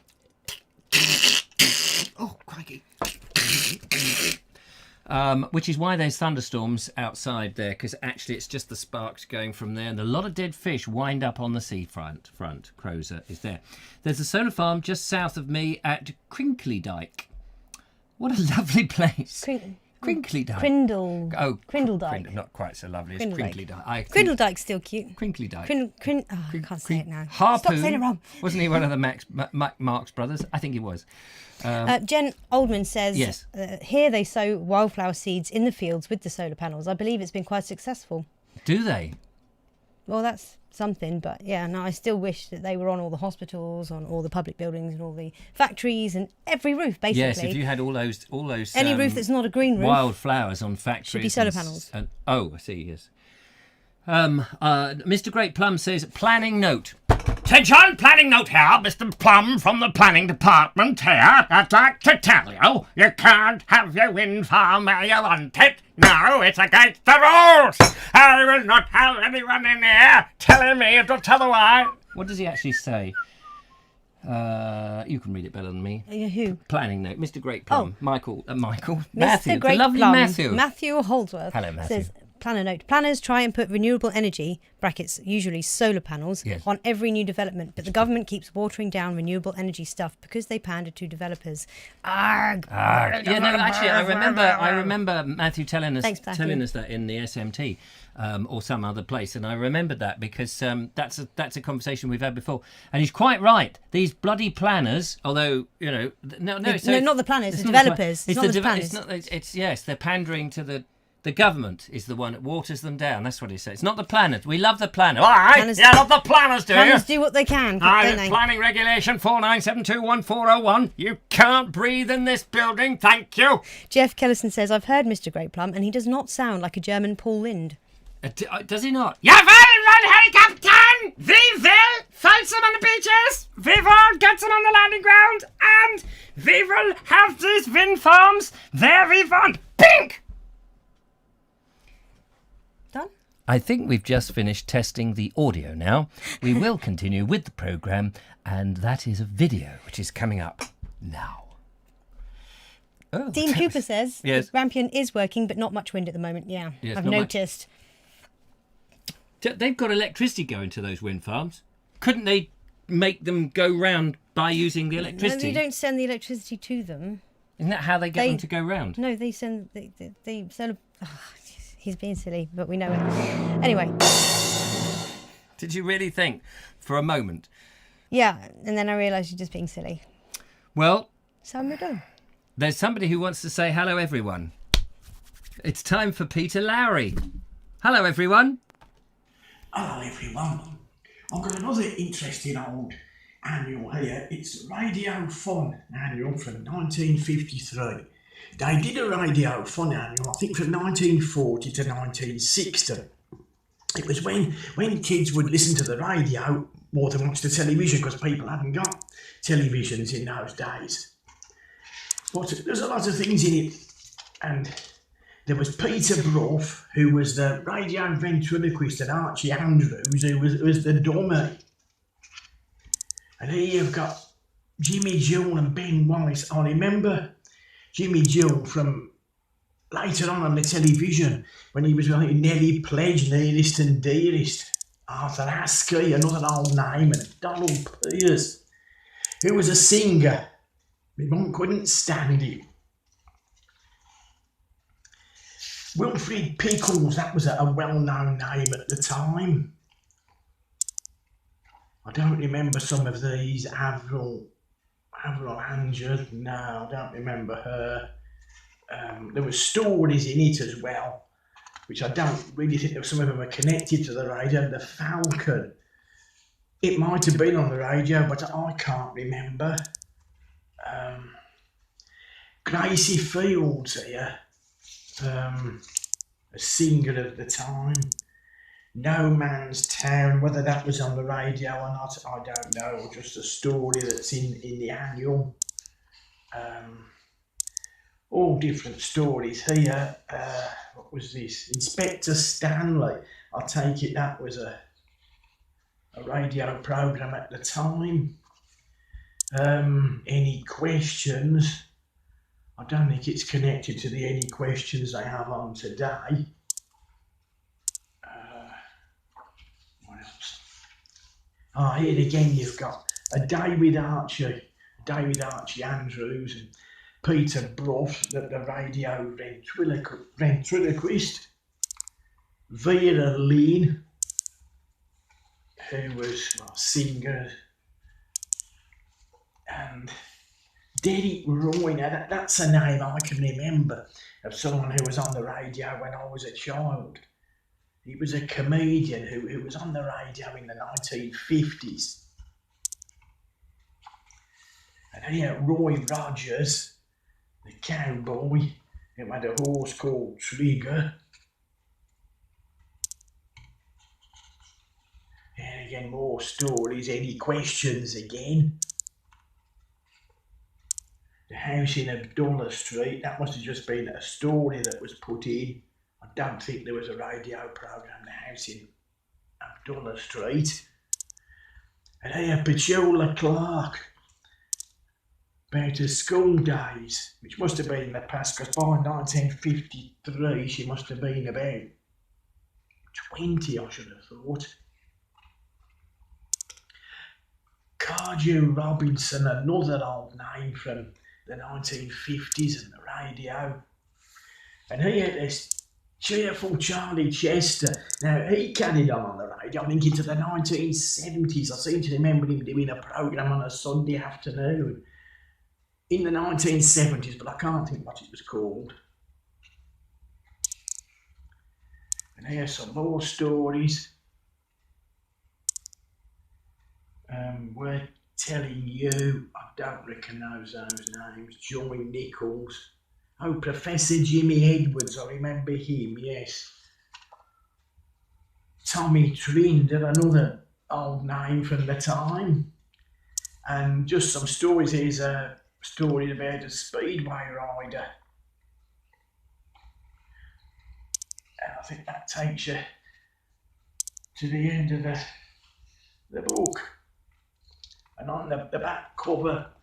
Oh, crikey. Which is why there's thunderstorms outside there, because actually it's just the sparks going from there, and a lot of dead fish wind up on the seafront. Crozer is there. There's a solar farm just south of me at Crinkly Dyke. What a lovely place. Crinkly Dyke. Crindle Dyke. Not quite so lovely as Crindle Crinkly Dyke. Crindle Dyke's still cute. Crinkly Dyke. I can't say it now. Harpoon. Stop saying it wrong. Wasn't he one of the Marx brothers? I think he was. Jen Oldman says, Yes. Here they sow wildflower seeds in the fields with the solar panels. I believe it's been quite successful. Do they? Well, that's something, but yeah, no, I still wish that they were on all the hospitals, on all the public buildings and all the factories and every roof, basically. Yes, if you had all those any roof that's not a green roof, wildflowers on factories. should be solar panels. Oh, I see, yes. Mr. Great Plum says, planning note. Attention, planning note here, Mr. Plum from the planning department here. I'd like to tell you, you can't have your wind farm where you want it. No, it's against the rules. I will not have anyone in here telling me it was otherwise. What does he actually say? You can read it better than me. Who? Planning note. Mr. Great Plum. Michael. Mr. Matthew. Great The lovely Plum, Matthew. Matthew Holdsworth. Hello, Matthew. Says, planner note. Planners try and put renewable energy, brackets, usually solar panels, Yes. on every new development, but the government keeps watering down renewable energy stuff because they pander to developers. Arg. Yeah, no, actually, I remember Matthew telling us Thanks, Matthew. that in the SMT or some other place, and I remembered that because that's a conversation we've had before, and he's quite right. These bloody planners, although no, Not the planners, it's the not developers. It's not the planners. It's yes, they're pandering to the government is the one that waters them down. That's what he said. It's not the planners. We love the planners. All right, Planners- you love the planners, do you? Planners do what they can, don't they? Planning regulation 49721401. You can't breathe in this building, thank you. Jeff Kellison says, I've heard Mr. Great Plum, and he does not sound like a German Paul Lind. Does he not? Jawohl, mein Herr Captain! We will fight them on the beaches, we will get them on the landing ground, and we will have these wind farms where we want. Pink! Done? I think we've just finished testing the audio now. We will continue with the programme, and that is a video which is coming up now. Oh, Dean Cooper says, Yes. Rampion is working, but not much wind at the moment. Yeah, Yes, I've not much. noticed. They've got electricity going to those wind farms. Couldn't they make them go round by using the No, electricity? they don't send the electricity to them. Isn't that how they get them to go round? No, they send they solar. Oh, he's being silly, but we know it. Anyway, Did you really think for a moment? yeah, and then I realised you're just being silly. Well, So we're done. there's somebody who wants to say hello, everyone. It's time for Peter Lowry. Hello, everyone. Hello everyone. I've got another interesting old annual here. It's Radio Fun annual from 1953. They did a Radio Fun annual, I think from 1940 to 1960. It was when kids would listen to the radio more than watch the television because people hadn't got televisions in those days. But there's a lot of things in it, and there was Peter Brough, who was the radio ventriloquist, and Archie Andrews, who was the dummy. And here you've got Jimmy Jewell and Ben Wallace. I remember Jimmy Jewell from later on the television when he was with Nellie Pledge, Nearest and Dearest, Arthur Askey, another old name, and Donald Pierce, who was a singer. My mum couldn't stand him. Wilfred Pickles, that was a well-known name at the time. I don't remember some of these. Avril Anger, no, I don't remember her. There were stories in it as well, which I don't really think that some of them are connected to the radio. The Falcon. It might have been on the radio, but I can't remember. Gracie Fields here, a singer of the time. No Man's Town, whether that was on the radio or not, I don't know, or just a story that's in the annual. All different stories here. What was this? Inspector Stanley. I take it that was a radio programme at the time. Any questions? I don't think it's connected to the Any Questions they have on today. What else? Here again you've got a David Archie Andrews and Peter Brough, the radio ventriloquist. Vera Lynn, who was a singer, and Derek Roy. Now that's a name I can remember of someone who was on the radio when I was a child. He was a comedian who was on the radio in the 1950s. And here, Roy Rogers, the cowboy, who had a horse called Trigger. And again, more stories. Any questions again? The house in Abdullah Street, that must have just been a story that was put in. I don't think there was a radio programme, the house in Abdullah Street. And here, Petula Clark, about her school days, which must have been in the past, because by 1953 she must have been about 20, I should have thought. Cardew Robinson, another old name from the 1950s and the radio. And he had this cheerful Charlie Chester. Now, he carried on the radio, I think, into the 1970s. I seem to remember him doing a programme on a Sunday afternoon in the 1970s, but I can't think what it was called. And here's some more stories. We're telling you, I don't recognise those names. Joy Nichols. Oh, Professor Jimmy Edwards, I remember him, yes. Tommy Trinder, another old name from the time. And just some stories. Here's a story about a speedway rider. And I think that takes you to the end of the book. And on the back cover,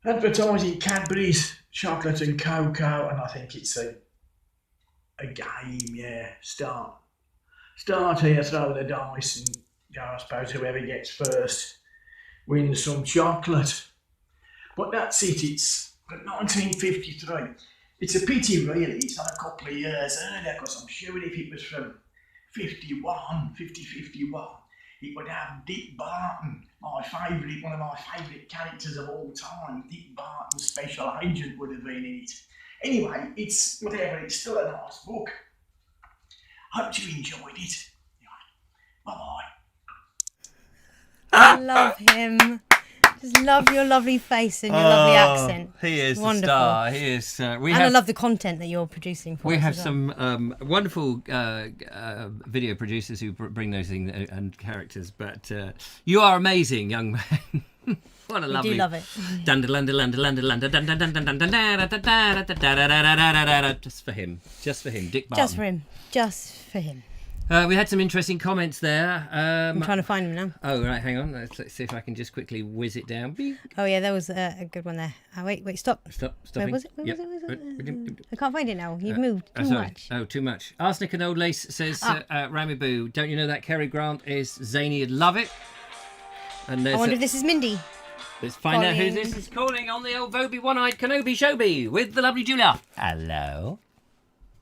advertising Cadbury's chocolate and cocoa, and I think it's a game, yeah. Start here, throw the dice, and go, I suppose whoever gets first wins some chocolate. But that's it, it's from 1953. It's a pity, really, it's not a couple of years earlier, because I'm sure if it was from 51, it would have Dick Barton, one of my favourite characters of all time. Dick Barton, Special Agent, would have been in it. Anyway, it's whatever, it's still a nice book. Hope you enjoyed it. Bye-bye. I love him. Just love your lovely face and your lovely accent. He is wonderful. the star. He is. I love the content that you're producing for us. We have as well. some wonderful video producers who bring those things and characters. But you are amazing, young man. What a lovely. I do love it. Just for him, Dick Barton. Just for him. We had some interesting comments there. I'm trying to find him now. Oh, right, hang on. Let's see if I can just quickly whiz it down. Beep. Oh, yeah, there was a good one there. Oh, wait, stop. Stop. Where was it? Where was it? I can't find it now. You've moved too much. Oh, too much. Arsenic and Old Lace says, Rami Boo, don't you know that Cary Grant is zany and love it? And I wonder if this is Mindy. Let's find out who this is calling on the old Vobie One-Eyed Kenobi Shobi with the lovely Julia. Hello.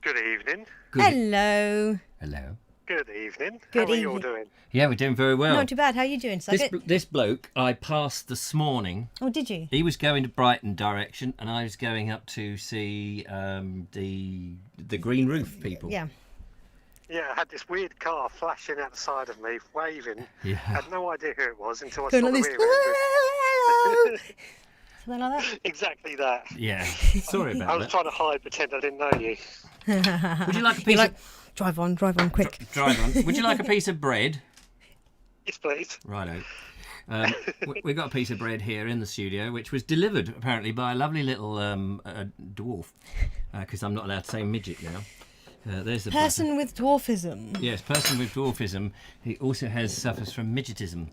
Good evening. Hello. Hello. Good evening. Good How are you evening. all doing? Yeah, we're doing very well. Not too bad. How are you doing, Suggett? This bloke I passed this morning. Oh, did you? He was going to Brighton direction, and I was going up to see the Green Roof people. Yeah. Yeah, I had this weird car flashing out the side of me, waving. Yeah. I had no idea who it was until I Going saw like the this. rear end. Hello. Something like that. Exactly that. Yeah. Sorry I about was that. trying to hide, pretend I didn't know you. Would you like a You're piece like, of drive on, quick. drive on? Would you like a piece of bread? Yes, please. Righto. We got a piece of bread here in the studio, which was delivered apparently by a lovely little dwarf, because I'm not allowed to say midget now. There's the Person with dwarfism. button. Yes, person with dwarfism. He also suffers from midgetism,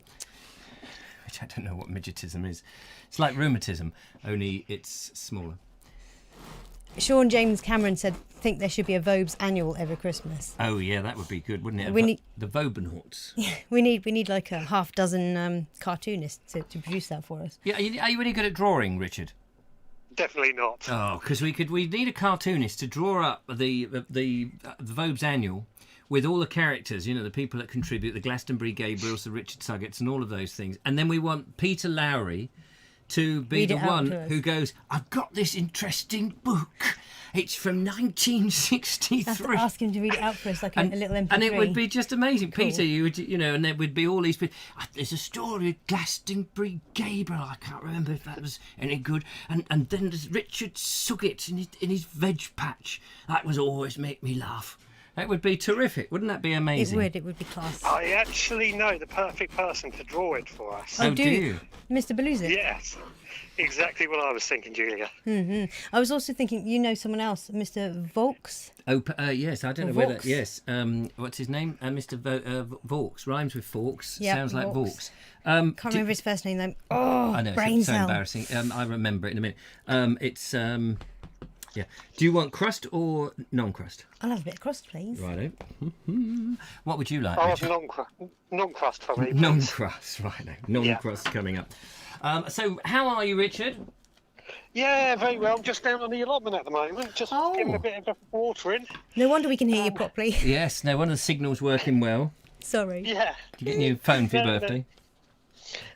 which I don't know what midgetism is. It's like rheumatism, only it's smaller. Sean James Cameron said, think there should be a Vobes annual every Christmas. Oh yeah, that would be good, wouldn't it? We need- the Vobenhorts. We need like a half dozen cartoonists to produce that for us. Yeah, are you really good at drawing, Richard? Definitely not. Oh, because we need a cartoonist to draw up the Vobes annual with all the characters, you know, the people that contribute, the Glastonbury Gabriels, the Richard Suggets, and all of those things. And then we want Peter Lowry to be Read the it out one to us. who goes, I've got this interesting book. It's from 1963. Have to ask him to read it out for us like a little MP3. And it would be just amazing. Cool. Peter, you know, and there would be all these people. There's a story of Glastonbury Gabriel. I can't remember if that was any good. And then there's Richard Suggett in his veg patch. That was always make me laugh. That would be terrific. Wouldn't that be amazing? It would be class. I actually know the perfect person to draw it for us. Oh, do you? Mr. Belusic? Yes, exactly what I was thinking, Julia. I was also thinking, you know someone else, Mr. Vokes? Oh, yes. I don't know where that. Vaux. Yes. What's his name? Mr. Vaux. Rhymes with Forks. Yep, Sounds like Vaux. Vaux. Can't remember his first name though. Oh, I know. brain It's so cell. embarrassing. I remember it in a minute. It's. Yeah. Do you want crust or non-crust? I'll have a bit of crust, please. Righto. What would you like, I'll have Richard? non-crust for me, please. Non-crust, righto. Non-crust coming up. So, how are you, Richard? Yeah, very well. I'm just down on the allotment at the moment, just Oh. giving a bit of watering. No wonder we can hear you properly. Yes. No, one of the signals working well. Sorry. Yeah. You getting your phone for your No, no. birthday?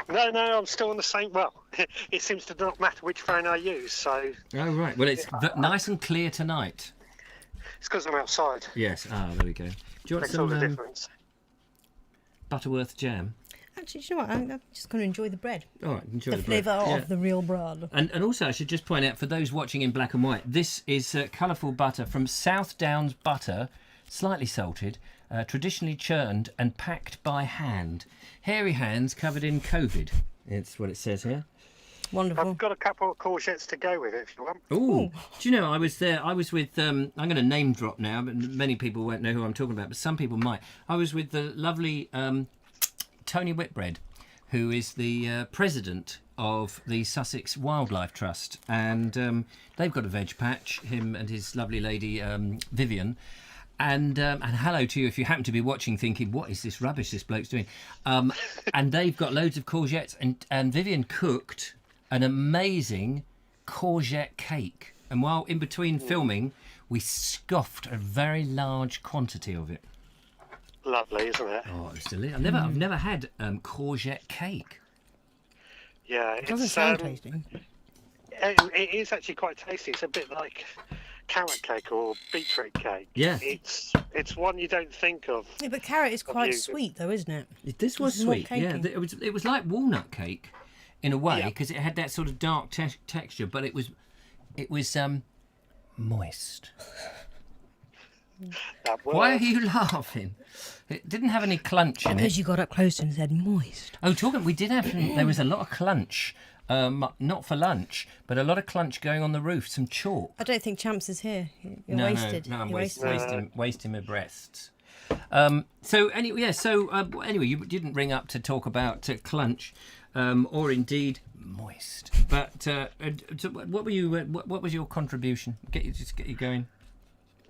No, I'm still on the same. Well, it seems to not matter which phone I use, so Oh, right. Well, it's nice and clear tonight. it's because I'm outside. Yes. Ah, there we go. Do you want Makes all the some difference. Butterworth jam? Actually, do you know what? I'm just going to enjoy the bread. All right, enjoy The the bread. flavour Yeah. of the real bread. And also, I should just point out, for those watching in black and white, this is colourful butter from South Downs Butter, slightly salted, traditionally churned and packed by hand. Hairy hands covered in COVID. It's what it says here. Wonderful. I've got a couple of courgettes to go with it if you want. Ooh. Do you know, I was there, I was with, I'm going to name drop now, but many people won't know who I'm talking about, but some people might. I was with the lovely Tony Whitbread, who is the president of the Sussex Wildlife Trust, and they've got a veg patch, him and his lovely lady Vivian. And hello to you if you happen to be watching thinking, what is this rubbish this bloke's doing? And they've got loads of courgettes, and Vivian cooked an amazing courgette cake. And while in between filming, we scoffed a very large quantity of it. Lovely, isn't it? Oh, it's delicious. I've never had courgette cake. Yeah, It doesn't it's, sound tasty. It is actually quite tasty. It's a bit like carrot cake or beetroot cake. Yeah. It's one you don't think of. Yeah, but carrot is quite you- sweet though, isn't it? This was This is more sweet. Yeah, cakey. it was like walnut cake in a way Yeah. because it had that sort of dark texture, but it was moist. That Why are works. you laughing? It didn't have any clunch in Because it. you got up close and said moist. Oh, we did have. There was a lot of clunch. Not for lunch, but a lot of clunch going on the roof. Some chalk. I don't think Champs is here. You're No, wasted. I'm You're wasting my breasts. So anyway, you didn't ring up to talk about clunch, or indeed moist. But so what were you? What was your contribution? Get you going.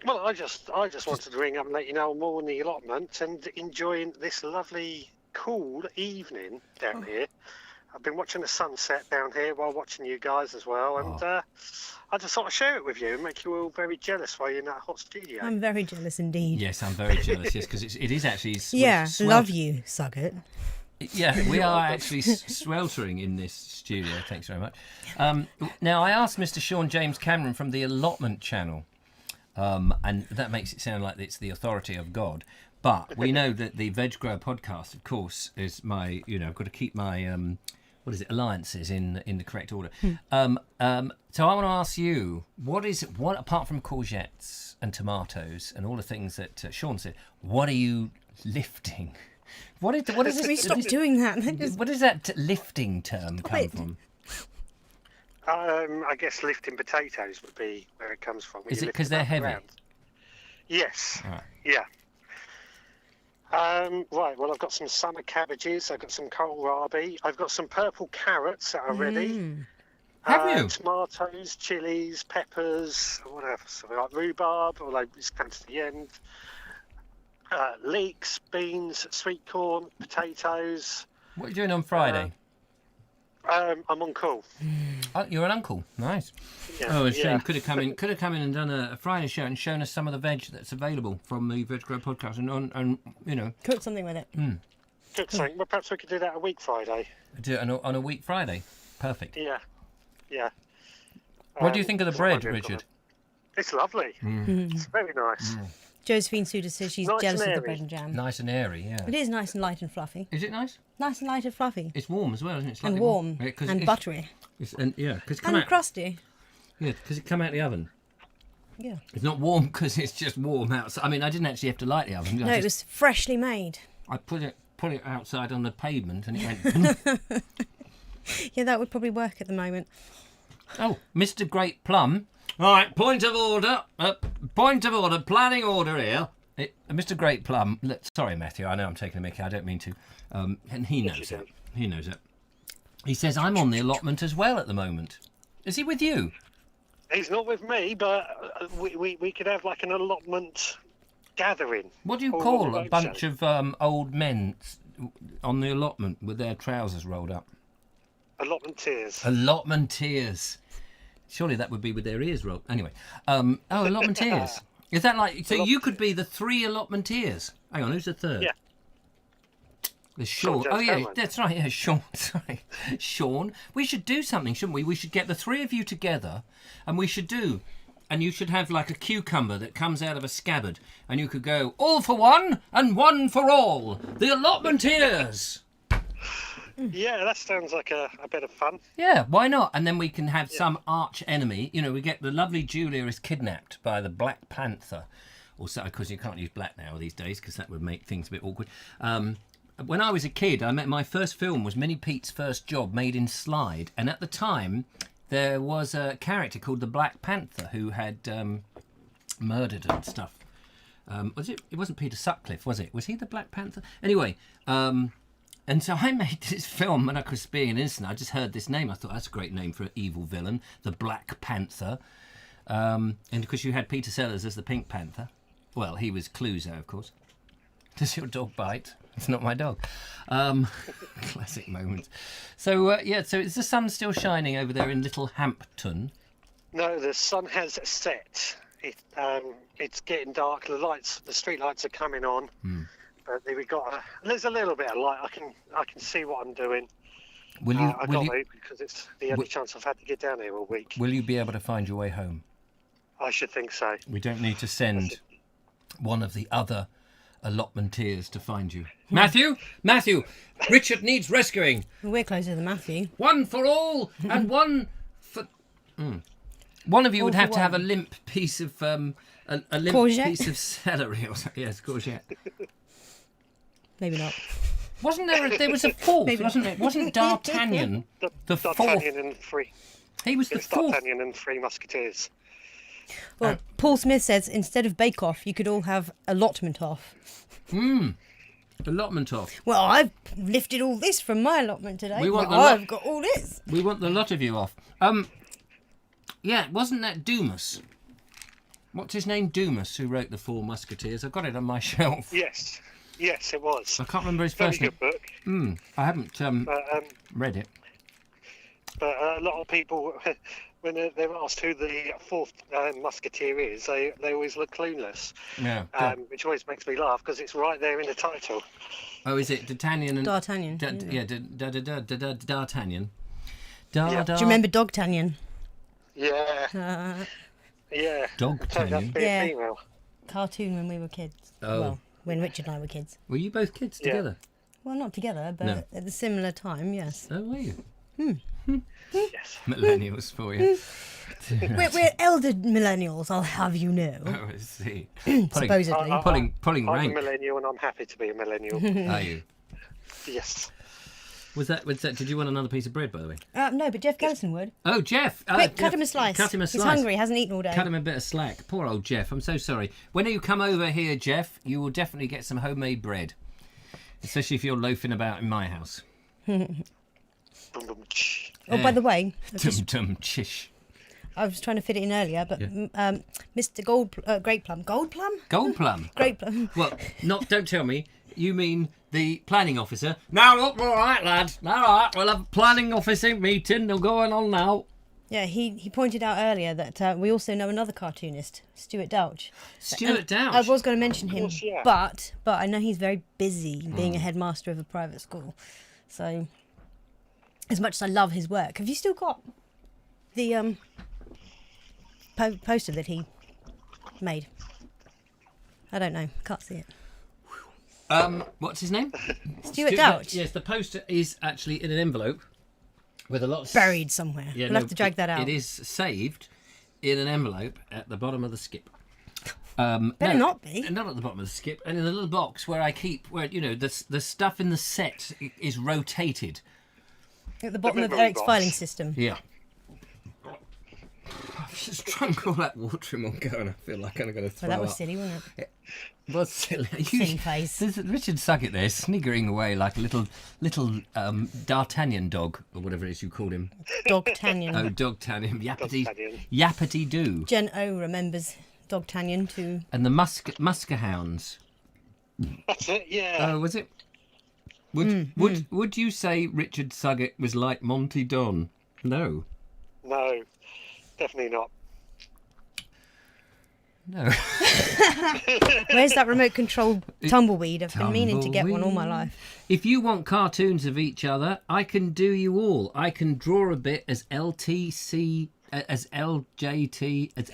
Well, I just wanted to ring up and let you know I'm all in the allotment and enjoying this lovely, cool evening down here. I've been watching the sunset down here while watching you guys as well, and I just thought I'd share it with you and make you all very jealous while you're in that hot studio. I'm very jealous indeed. Yes, I'm very jealous. Yes, because it is actually. Yeah, love you, Suggett. Yeah, we are actually sweltering in this studio. Thanks very much. Now, I asked Mr. Sean James Cameron from the Allotment channel and that makes it sound like it's the authority of God. But we know that the Veg Grower podcast, of course, is my, I've got to keep my, alliances in the correct order. So I want to ask you, what apart from courgettes and tomatoes and all the things that Sean said, what are you lifting? What is We stop doing that. What does that lifting term come from? I guess lifting potatoes would be where it comes from. Is it because they're heavy? Around. Yes. Right. Yeah. Right, well, I've got some summer cabbages, I've got some kohlrabi, I've got some purple carrots that are ready. Have you? Tomatoes, chilies, peppers, whatever. So we've got rhubarb, although it's come to the end. Leeks, beans, sweet corn, potatoes. What are you doing on Friday? I'm on call. Oh, you're an uncle. Nice. Yeah, Oh, it's a shame. yeah. Could have come in and done a Friday show and shown us some of the veg that's available from the Veg Grow podcast, and Cook something with it. Good thing. Well, perhaps we could do that a week Friday. do it on a week Friday. Perfect. Yeah, yeah. What do you think of the that's what I'm bread, doing. Richard? It's lovely. It's very nice. Josephine Suda says she's Nice jealous and of the airy. bread and jam. Nice and airy, yeah. It is nice and light and fluffy. Is it nice? Nice and light and fluffy. It's warm as well, isn't it? And Slightly warm. Yeah, 'cause And it's- buttery. Because And crusty. it come out the oven. Yeah. It's not warm because it's just warm outside. I mean, I didn't actually have to light the oven. No, it was freshly made. I put it outside on the pavement and it went. Yeah, that would probably work at the moment. Oh, Mr. Great Plum. All right, point of order. Planning order here. Mr. Great Plum. Sorry, Matthew. I know I'm taking a mickey. I don't mean to. And he knows that. He knows that. He says I'm on the allotment as well at the moment. Is he with you? He's not with me, but we could have like an allotment gathering. What do you Or call a roadshow. bunch of old men on the allotment with their trousers rolled up? Allotmenteers. Allotmenteers. Surely that would be with their ears rolled. Anyway, allotmenteers. Is that like so? You could be the 3 allotmenteers. Hang on, who's the third? Yeah. There's Sean. Sean Oh yeah, Jones that's right. Yeah, Sean. Sorry, Sean. We should do something, shouldn't we? We should get the 3 of you together, and we should do. And you should have like a cucumber that comes out of a scabbard, and you could go all for one and one for all. The allotmenteers. Yeah, that sounds like a bit of fun. Yeah, why not? And then we can have some arch enemy. We get the lovely Julia is kidnapped by the Black Panther. Also, because you can't use black now these days because that would make things a bit awkward. When I was a kid, my first film was Minnie Pete's First Job, made in slide. And at the time, there was a character called the Black Panther who had murdered and stuff. It wasn't Peter Sutcliffe, was it? Was he the Black Panther? Anyway, and so I made this film, and I was being an instant. I just heard this name. I thought, that's a great name for an evil villain, the Black Panther. And because you had Peter Sellers as the Pink Panther. Well, he was Clouseau, of course. Does your dog bite? It's not my dog. Classic moment. So, so is the sun still shining over there in Little Hampton? No, the sun has set. It's getting dark. The street lights are coming on. But there's a little bit of light. I can see what I'm doing. I got to because it's the only chance I've had to get down here all week. Will you be able to find your way home? I should think so. We don't need to send one of the other allotmenteers to find you. Matthew, Richard needs rescuing. We're closer than Matthew. One for all and one for. One of you would have to have a limp piece of a limp Courgette? piece of celery or something. Yes, courgette. Maybe not. Wasn't there was a fourth, Maybe wasn't it? Wasn't D'Artagnan the fourth? D'Artagnan and three. He was the It's fourth. D'Artagnan and Three Musketeers. Well, Paul Smith says instead of bake off, you could all have allotment off. Allotment off. Well, I've lifted all this from my allotment today. We want but the lot- I've got all this. We want the lot of you off. Yeah, wasn't that Dumas? What's his name? Dumas, who wrote The Four Musketeers. I've got it on my shelf. Yes, it was. I can't remember his Very first name. good book. I haven't read it. But a lot of people, when they're asked who the fourth musketeer is, they always look clueless. Yeah. Which always makes me laugh because it's right there in the title. Oh, is it D'Artagnan and D'Artagnan. D'Artagnan. Do you remember Dogtagnan? Yeah. Yeah. Dog it turned out to tanning? be Yeah. a female. Cartoon when we were kids. Oh. Well, when Richard and I were kids. Were you both kids Yeah. together? Well, not together, but No. at a similar time, yes. Oh, were you? Yes. Millennials for you. We're elder millennials, I'll have you know. Oh, I see. Supposedly. Pulling I'm rank. a millennial and I'm happy to be a millennial. Are you? Yes. Was that? Did you want another piece of bread, by the way? No, but Jeff Gellison would. Oh, Jeff! Quick, Jeff, cut him a slice. Cut him a slice. He's hungry, hasn't eaten all day. Cut him a bit of slack. Poor old Jeff. I'm so sorry. When you come over here, Jeff, you will definitely get some homemade bread. Especially if you're loafing about in my house. Boom, boom, tsh. Oh, by the way, Dum dum chish. I was trying to fit it in earlier, but Mr. Great Plum. Gold Plum? Gold plum. Great Plum. Well, don't tell me. You mean the planning officer? Now look, all right, lads. All right, we'll have a planning officer meeting. They're going on now. Yeah, he pointed out earlier that we also know another cartoonist, Stuart Douch. Stuart Douch. I was going to mention him, course, yeah. but I know he's very busy being a headmaster of a private school. So, as much as I love his work, have you still got the poster that he made? I don't know. Can't see it. What's his name? Stuart Douch. Yes, the poster is actually in an envelope with a lot of Buried somewhere. Yeah, we'll have to drag that out. It is saved in an envelope at the bottom of the skip. Better not be. Not at the bottom of the skip, and in a little box where I keep, where the stuff in the set is rotated. At the bottom of memory Eric's box. filing system. Yeah. I've just drunk all that water in one go, and I feel like I'm going to throw Well, that was up. silly, wasn't it? What's silly? Silly face. There's Richard Suggett there, sniggering away like a little D'Artagnan dog, or whatever it is you called him. Dog Tanyan. Oh, Dog Tanyan, D'Artagnan. Yappity Doo. Jen O remembers Dog Tanyan too. And the Musker Hounds. That's it, yeah. Oh, was it? Would you say Richard Suggett was like Monty Don? No. No, definitely not. No. Where's that remote control tumbleweed? I've been meaning to get one all my life. If you want cartoons of each other, I can do you all. I can draw a bit as LTC, as LJT, as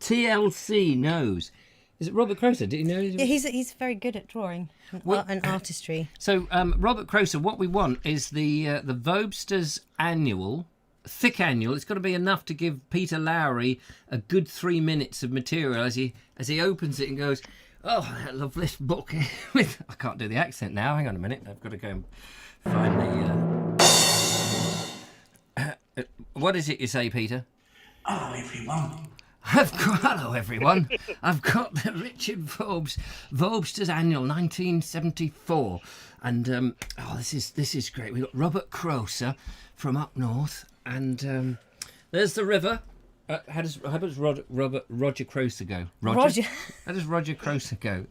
TLC knows. Is it Robert Croser? Did you know? Yeah, he's very good at drawing and artistry. So, Robert Croser, what we want is the Vobsters annual, thick annual. It's got to be enough to give Peter Lowry a good 3 minutes of material as he opens it and goes, "Oh, I love this book." With I can't do the accent now. Hang on a minute. I've got to go and find the. What is it you say, Peter? Hello, everyone. Hello, everyone. I've got the Richard Vobes Vobsters Annual 1974, and this is great. We've got Robert Croser from up north, and there's the river. How does Roger Croser go? Roger. How does Roger Croser go?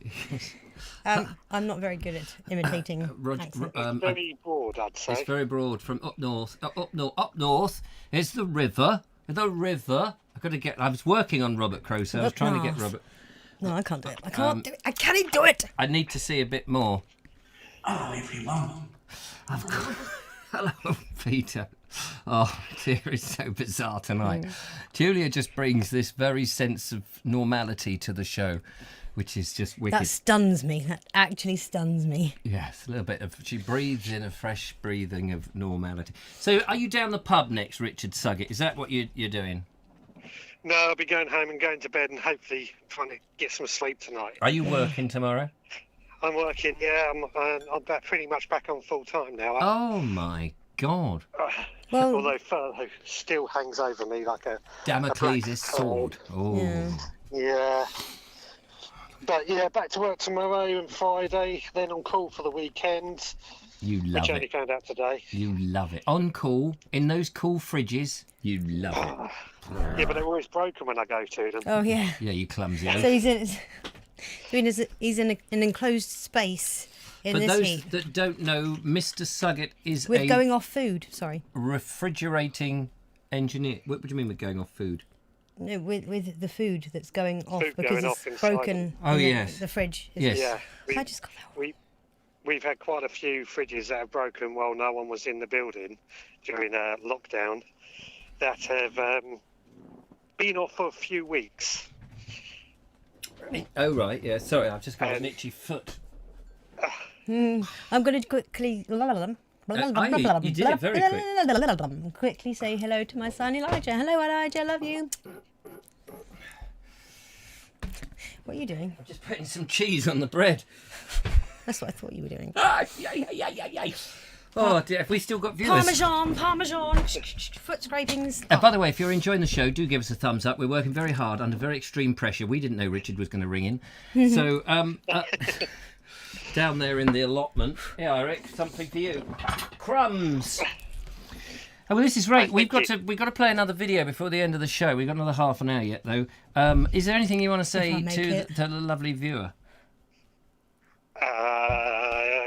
I'm not very good at imitating Roger, accents. Very broad, I'd say. It's very broad. From up north. Up north is the river. The river. I was working on Robert Croser. I was Up trying to get north. Robert. No, I can't do it. I can't do it. I can't do it. I need to see a bit more. Hello, everyone. I've got. Hello, Peter. Oh, dear, it's so bizarre tonight. Julia just brings this very sense of normality to the show, which is just wicked. That stuns me. That actually stuns me. Yes, a little bit of. She breathes in a fresh breathing of normality. So, are you down the pub next, Richard Suggett? Is that what you're doing? No, I'll be going home and going to bed and hopefully trying to get some sleep tonight. Are you working tomorrow? I'm working, yeah. I'm pretty much back on full time now. Oh my God! Well, Although furlough still hangs over me like a Damocles' black sword. Oh. yeah. Yeah. But yeah, back to work tomorrow and Friday, then on call for the weekend, You love which I only it. found out today. You love it. On call, in those cool fridges, you love it. Yeah, but they're always broken when I go to them. Oh yeah. Yeah, you clumsy So oaf. he's in an enclosed space in For this those heat that don't know, Mr. Suggett is with a going off food. Sorry, refrigerating engineer. What do you mean with going off food? no, with the food that's going off Food because going it's off inside broken. Oh, in yes. the fridge. Yes. Yeah, I just got that one. we've had quite a few fridges that have broken while no one was in the building during lockdown that have been off for a few weeks. Oh right, yeah. Sorry, I've just got an itchy foot. I'm going to quickly. You did it very quick. Quickly say hello to my son Elijah. Hello, Elijah. I love you. What are you doing? I'm just putting some cheese on the bread. That's what I thought you were doing. Oh dear, have we still got viewers? Parmesan. Foot scrapings. By the way, if you're enjoying the show, do give us a thumbs up. We're working very hard under very extreme pressure. We didn't know Richard was going to ring in. So, down there in the allotment. Yeah, Eric, something for you. Crumbs. Oh, well, this is great. We've got to play another video before the end of the show. We've got another half an hour yet, though. Is there anything you want to say to the lovely viewer?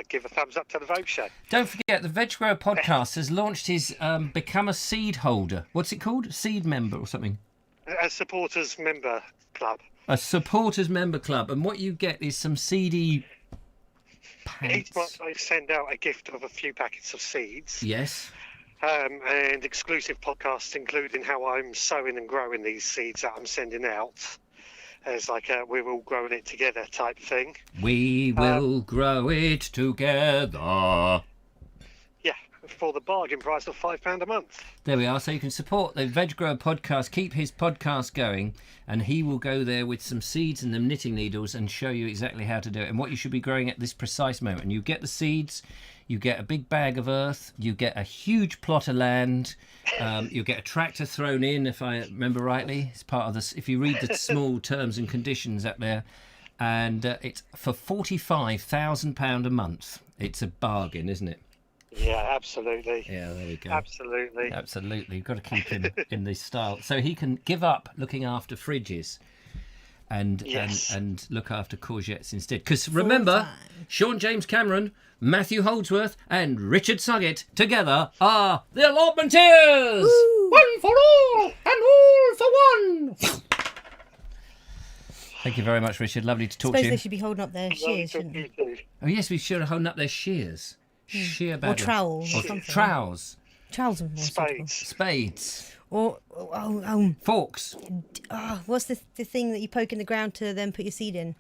Give a thumbs up to the Vobes show. Don't forget, the Veg Grower Podcast has launched his Become a Seed Holder. What's it called? Seed member or something? A supporters member club. A supporters member club. And what you get is some seedy pants. Each month I send out a gift of a few packets of seeds. Yes. And exclusive podcasts, including how I'm sowing and growing these seeds that I'm sending out. As like we're all growing it together type thing. We will grow it together. Yeah, for the bargain price of £5 a month. There we are. So you can support the Veg Grower Podcast, keep his podcast going, and he will go there with some seeds and them knitting needles and show you exactly how to do it and what you should be growing at this precise moment. And you get the seeds, you get a big bag of earth, you get a huge plot of land, you get a tractor thrown in, if I remember rightly. It's part of this. If you read the small terms and conditions up there, and it's for £45,000 a month. It's a bargain, isn't it? Yeah, absolutely. Yeah, there we go. Absolutely. Absolutely. You've got to keep him in this style. So he can give up looking after fridges and look after courgettes instead. Because remember, Sean James Cameron, Matthew Holdsworth and Richard Suggett together are the Allotmenteers! Woo! One for all and all for one! Thank you very much, Richard. Lovely to talk to I suppose you. they should be holding up their shears, shouldn't they? Oh, yes, we should have holding up their shears. Shear badger. Or trowels or something. Trowels. Trowels are more suitable. Spades. Or Forks. what's the thing that you poke in the ground to then put your seed in?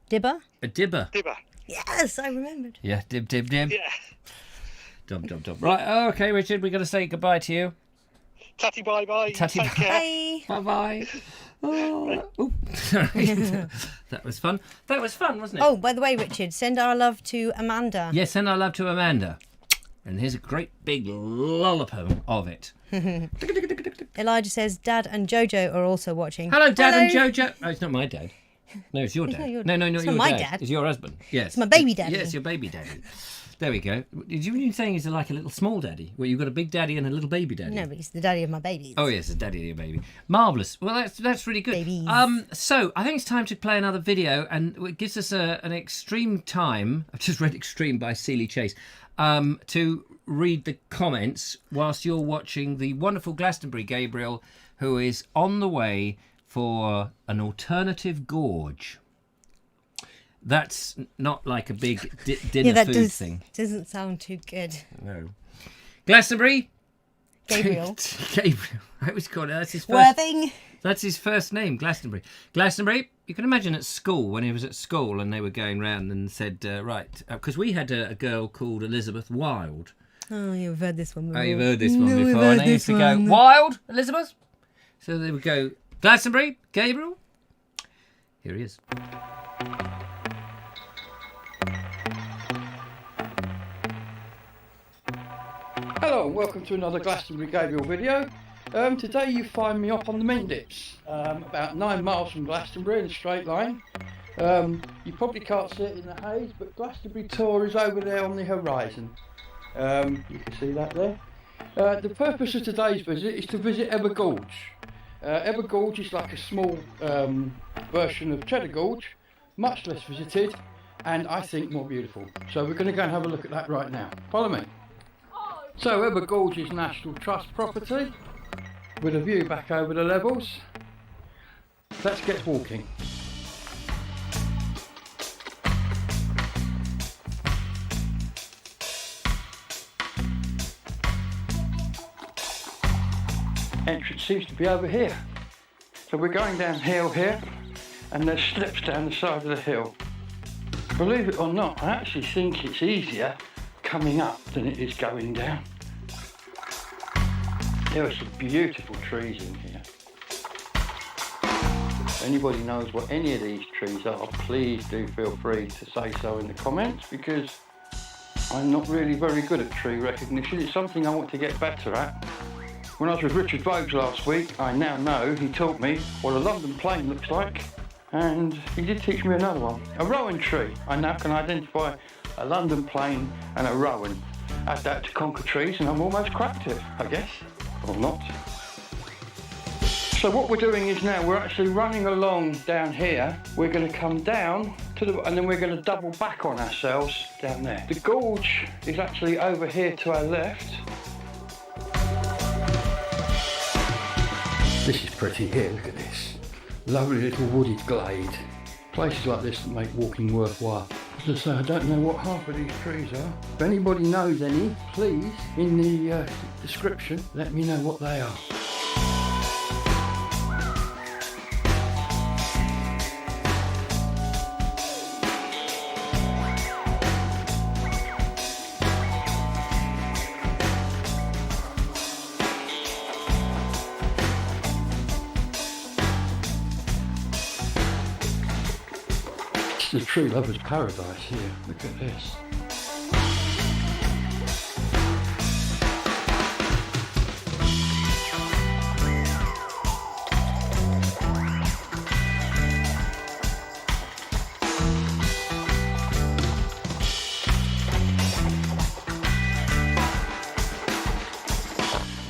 Dibber? A dibber. Dibber. Yes, I remembered. Yeah, dib. Yeah. Dub. Right, okay, Richard, we've got to say goodbye to you. Tatty bye-bye. Tatty Take care. Bye. Bye-bye. Oh, sorry. That was fun. That was fun, wasn't it? Oh, by the way, Richard, send our love to Amanda. Yes, send our love to Amanda. And here's a great big lollipop of it. Elijah says Dad and Jojo are also watching. Hello, Dad and Jojo. Oh, it's not my dad. No, it's your dad. not your- No, not it's your not my dad. dad. It's your husband. Yes. It's my baby daddy. Yes, your baby daddy. There we go. Did you mean saying he's like a little small daddy? Well, you've got a big daddy and a little baby daddy. No, but he's the daddy of my babies. Oh yes, the daddy of your baby. Marvellous. Well, that's really good. Babies. So I think it's time to play another video, and it gives us an extreme time. I've just read "Extreme" by Seeley Chase. To read the comments whilst you're watching the wonderful Glastonbury Gabriel, who is on the way for an alternative gorge. That's not like a big dinner food thing. Doesn't sound too good. No. Glastonbury. Gabriel. Gabriel. I was called. That's his first. Worthing. That's his first name, Glastonbury. Glastonbury. You can imagine at school, when he was at school and they were going round and said, right, because we had a girl called Elizabeth Wilde. Oh, you've heard this one before. Oh, you've heard this one before. And they used to go, Wilde, Elizabeth. So they would go, Glastonbury, Gabriel. Here he is. Hello and welcome to another Glastonbury Gabriel video. Today you find me up on the Mendips, about 9 miles from Glastonbury in a straight line. You probably can't see it in the haze, but Glastonbury Tor is over there on the horizon. You can see that there. The purpose of today's visit is to visit Eber Gorge. Eber Gorge is like a small version of Cheddar Gorge, much less visited, and I think more beautiful. So we're going to go and have a look at that right now. Follow me. So Eber Gorge is National Trust property, with a view back over the levels. Let's get walking. Entrance seems to be over here. So we're going downhill here, and there's slips down the side of the hill. Believe it or not, I actually think it's easier coming up than it is going down. There are some beautiful trees in here. If anybody knows what any of these trees are, please do feel free to say so in the comments, because I'm not really very good at tree recognition. It's something I want to get better at. When I was with Richard Vobes last week, I now know he taught me what a London plane looks like, and he did teach me another one, a rowan tree. I now can identify a London plane and a rowan. Add that to conker trees and I'm almost cracked it, I guess, or not. So what we're doing is now we're actually running along down here. We're going to come down to the, and then we're going to double back on ourselves down there. The gorge is actually over here to our left. This is pretty here, look at this. Lovely little wooded glade. Places like this that make walking worthwhile. As I say, I don't know what half of these trees are. If anybody knows any, please, in the description, let me know what they are. It's the tree lover's paradise here. Look at this.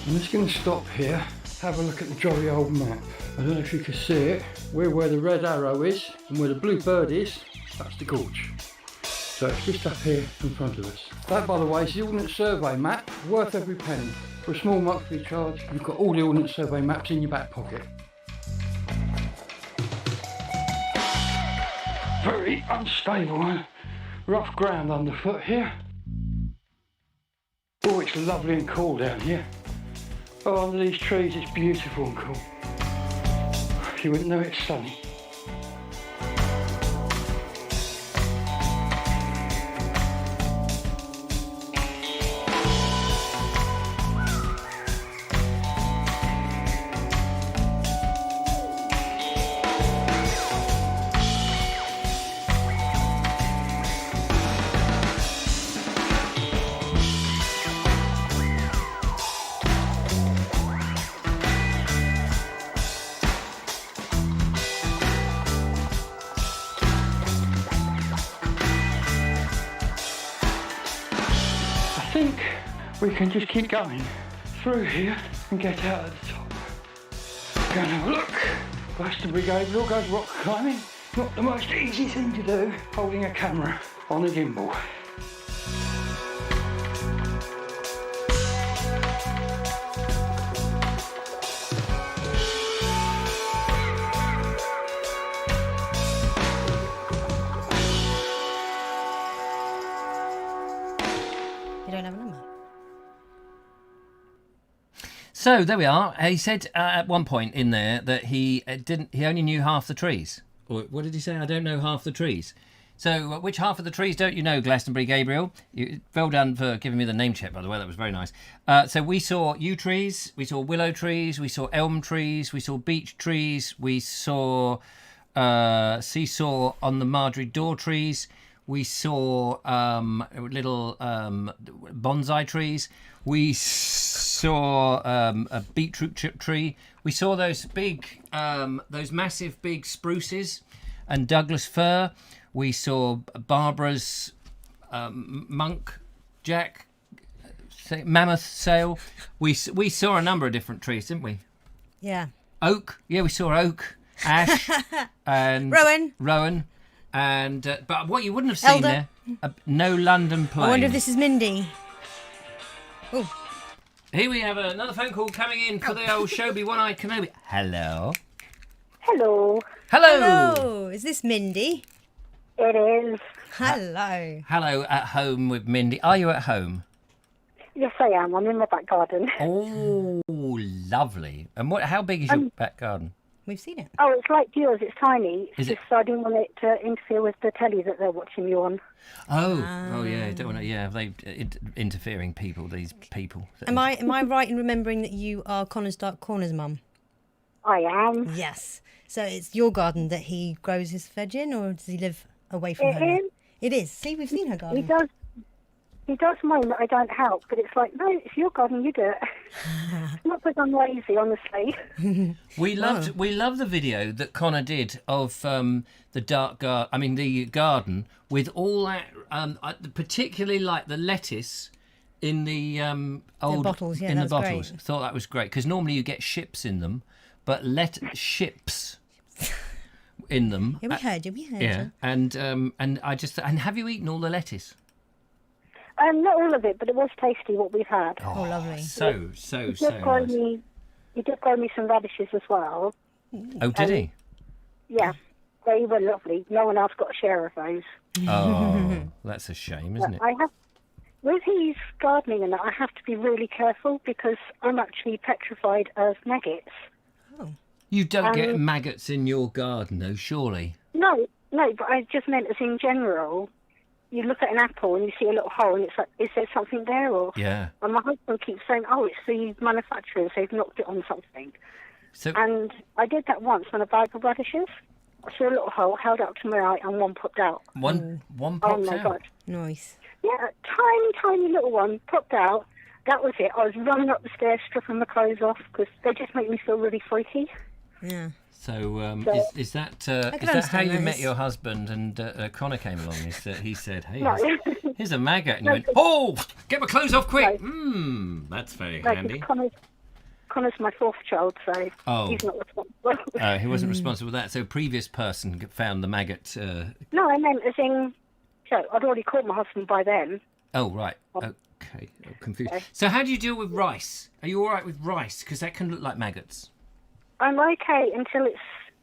I'm just going to stop here, have a look at the jolly old map. I don't know if you can see it. We're where the red arrow is, and where the blue bird is, that's the gorge. So it's just up here in front of us. That, by the way, is the Ordnance Survey map, worth every penny. For a small monthly charge, you've got all the Ordnance Survey maps in your back pocket. Very unstable, rough ground underfoot here. Oh, it's lovely and cool down here. Oh, under these trees it's beautiful and cool. You wouldn't know it's sunny. I think we can just keep going through here and get out at the top. Go and have a look. Glastonbury Gabriel goes rock climbing. Not the most easy thing to do, holding a camera on a gimbal. You don't have a number. So there we are. He said at one point in there that he only knew half the trees. Or what did he say? I don't know half the trees. So which half of the trees don't you know, Glastonbury Gabriel? Well done for giving me the name check, by the way. That was very nice. So we saw yew trees, we saw willow trees, we saw elm trees, we saw beech trees, we saw seesaw on the Marjorie Door trees. We saw little bonsai trees. We saw a beetroot tree. We saw those massive big spruces and Douglas fir. We saw Barbara's monk, Jack, mammoth sail. We saw a number of different trees, didn't we? Yeah. Oak. Yeah, we saw oak, ash, and rowan. And but what you wouldn't have seen Elder. there, no London plane. I wonder if this is Mindy. Oh. Here we have another phone call coming in for the old Shobi One-Eyed Kenobi. Hello. Hello. Hello. Hello. Is this Mindy? It is. Hello. Hello at home with Mindy. Are you at home? Yes, I am. I'm in my back garden. Oh, lovely. And how big is your back garden? We've seen it. Oh, it's like yours. It's tiny. It's Is it? just I didn't want it to interfere with the telly that they're watching you on. Oh, yeah. Don't want to. Yeah, they interfering people. These people. Am I right in remembering that you are Connor's Dark Corner's mum? I am. Yes. So it's your garden that he grows his veg in, or does he live away from her? It is. It is. See, we've seen her garden. He does moan that I don't help, but it's like, no, it's your garden, you do it. Not because I'm lazy, honestly. We love the video that Connor did of the the garden with all that, particularly like the lettuce in the old bottles. Yeah, in the that's bottles. great. Thought that was great because normally you get ships in them, but ships in them. Yeah, we heard you. Yeah, and I just have you eaten all the lettuce? Not all of it, but it was tasty what we've had. Oh, lovely. So He did grow nice. he did grow me some radishes as well. Oh, did he? Yeah, they were lovely. No one else got a share of those. Oh, that's a shame, isn't it? I have, with his gardening and that, I have to be really careful because I'm actually petrified of maggots. You don't get maggots in your garden, though, surely? No, but I just meant as in general. You look at an apple and you see a little hole and it's like, is there something there? Or Yeah. and my husband keeps saying, oh, it's the manufacturers, they've knocked it on something. So And I did that once on a bag of radishes. I saw a little hole, held up to my eye, and one popped out. one Oh pops my out. God. Nice. Yeah, a tiny little one popped out. That was it. I was running up the stairs, stripping my clothes off because they just make me feel really freaky. Yeah. So is that how understand you this. met your husband and Connor came along? Is that he said, "Hey, No. here's a maggot," and you No, went, but- "Oh, get my clothes off quick!" No. That's very Like, handy. Connor's my fourth child, so Oh. he's not responsible. He wasn't responsible for that. So previous person found the maggot. No, I meant as in, so I'd already caught my husband by then. Oh right. Okay. I'm confused. So how do you deal with rice? Are you all right with rice? Because that can look like maggots. I'm okay until it's,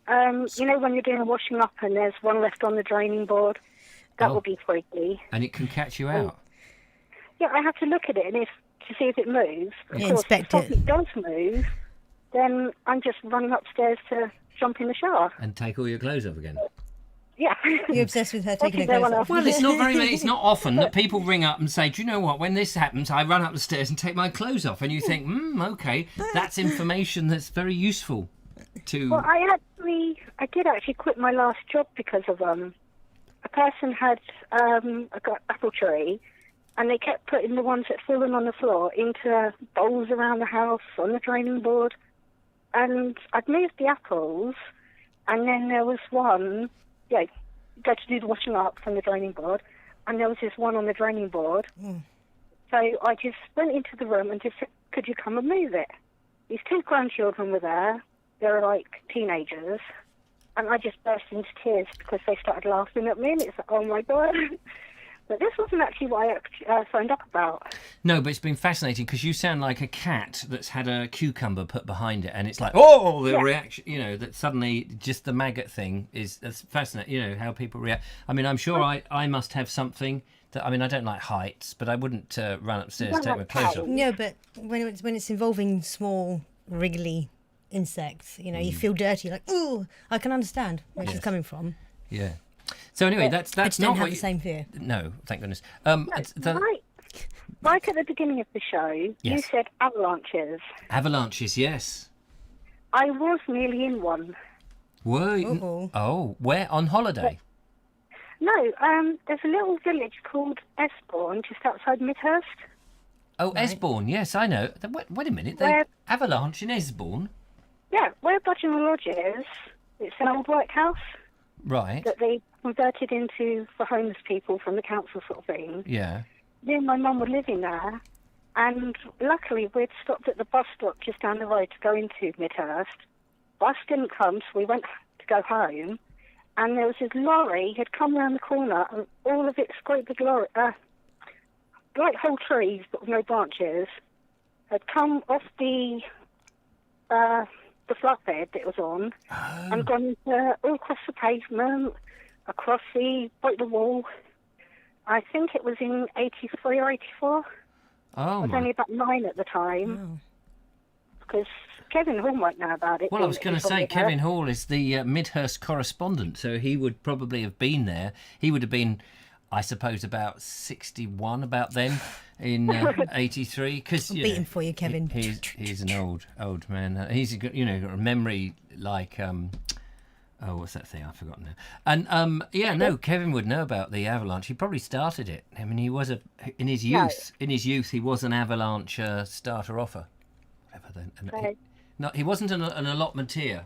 when you're doing a washing up and there's one left on the draining board. That Oh. will be freaky. And it can catch you out. Yeah, I have to look at it to see if it moves. Of Yeah, course, inspect if it. it does move, then I'm just running upstairs to jump in the shower. And take all your clothes off again. Yeah. You're obsessed with her taking her Okay, clothes well, off. Well, it's not very many. It's not often that people ring up and say, "Do you know what? When this happens, I run up the stairs and take my clothes off." And you think, okay, that's information that's very useful to. Well, I did actually quit my last job because of a person had a apple tree, and they kept putting the ones that fallen on the floor into bowls around the house on the draining board, and I'd moved the apples, and then there was one, go to do the washing up from the draining board, and there was this one on the draining board. So I just went into the room and just said, "Could you come and move it?" These two grandchildren were there. They were like teenagers. And I just burst into tears because they started laughing at me. And it's like, oh, my God. But this wasn't actually what I phoned up about. No, but it's been fascinating because you sound like a cat that's had a cucumber put behind it, and it's like, oh, the reaction. That suddenly just the maggot thing that's fascinating. How people react. I mean, I'm sure I must have something. I don't like heights, but I wouldn't run upstairs, take my clothes off. No, but when it's involving small, wriggly insects, you feel dirty. Like, ooh, I can understand where she's coming from. Yeah. So anyway, that's I just not don't have what the same fear. No, thank goodness. Right at the beginning of the show, you Yes. said avalanches. Avalanches, yes. I was nearly in one. Were you? Oh, where on holiday? No, there's a little village called Esborne just outside Midhurst. Oh, Esborne, yes, I know. Wait a minute, avalanche in Esborne? Yeah, where Budgeon Lodge is, it's an old white house Right. that they converted into for homeless people from the council sort of thing. Yeah. Me and my mum were living there, and luckily we'd stopped at the bus stop just down the road to go into Midhurst. Bus didn't come, so we went to go home, and there was this lorry had come round the corner, and all of its great big lorry, like whole trees but with no branches, had come off the flatbed it was on, and gone all across the pavement, across the wall. I think it was in 83 or 84. Oh, I was only about 9 at the time. because Kevin Hall might know about it. Well, I was going to say, Kevin Hall is the Midhurst correspondent, so he would probably have been there. He would have been, I suppose, about 61 about then in 83. Because beating for you, Kevin. He's an old man. He's got a memory like what's that thing? I've forgotten now. And Kevin would know about the Avalanche. He probably started it. I mean, he was in his youth. In his youth, he was an Avalanche starter offer. Whatever then. He wasn't an allotmenteer.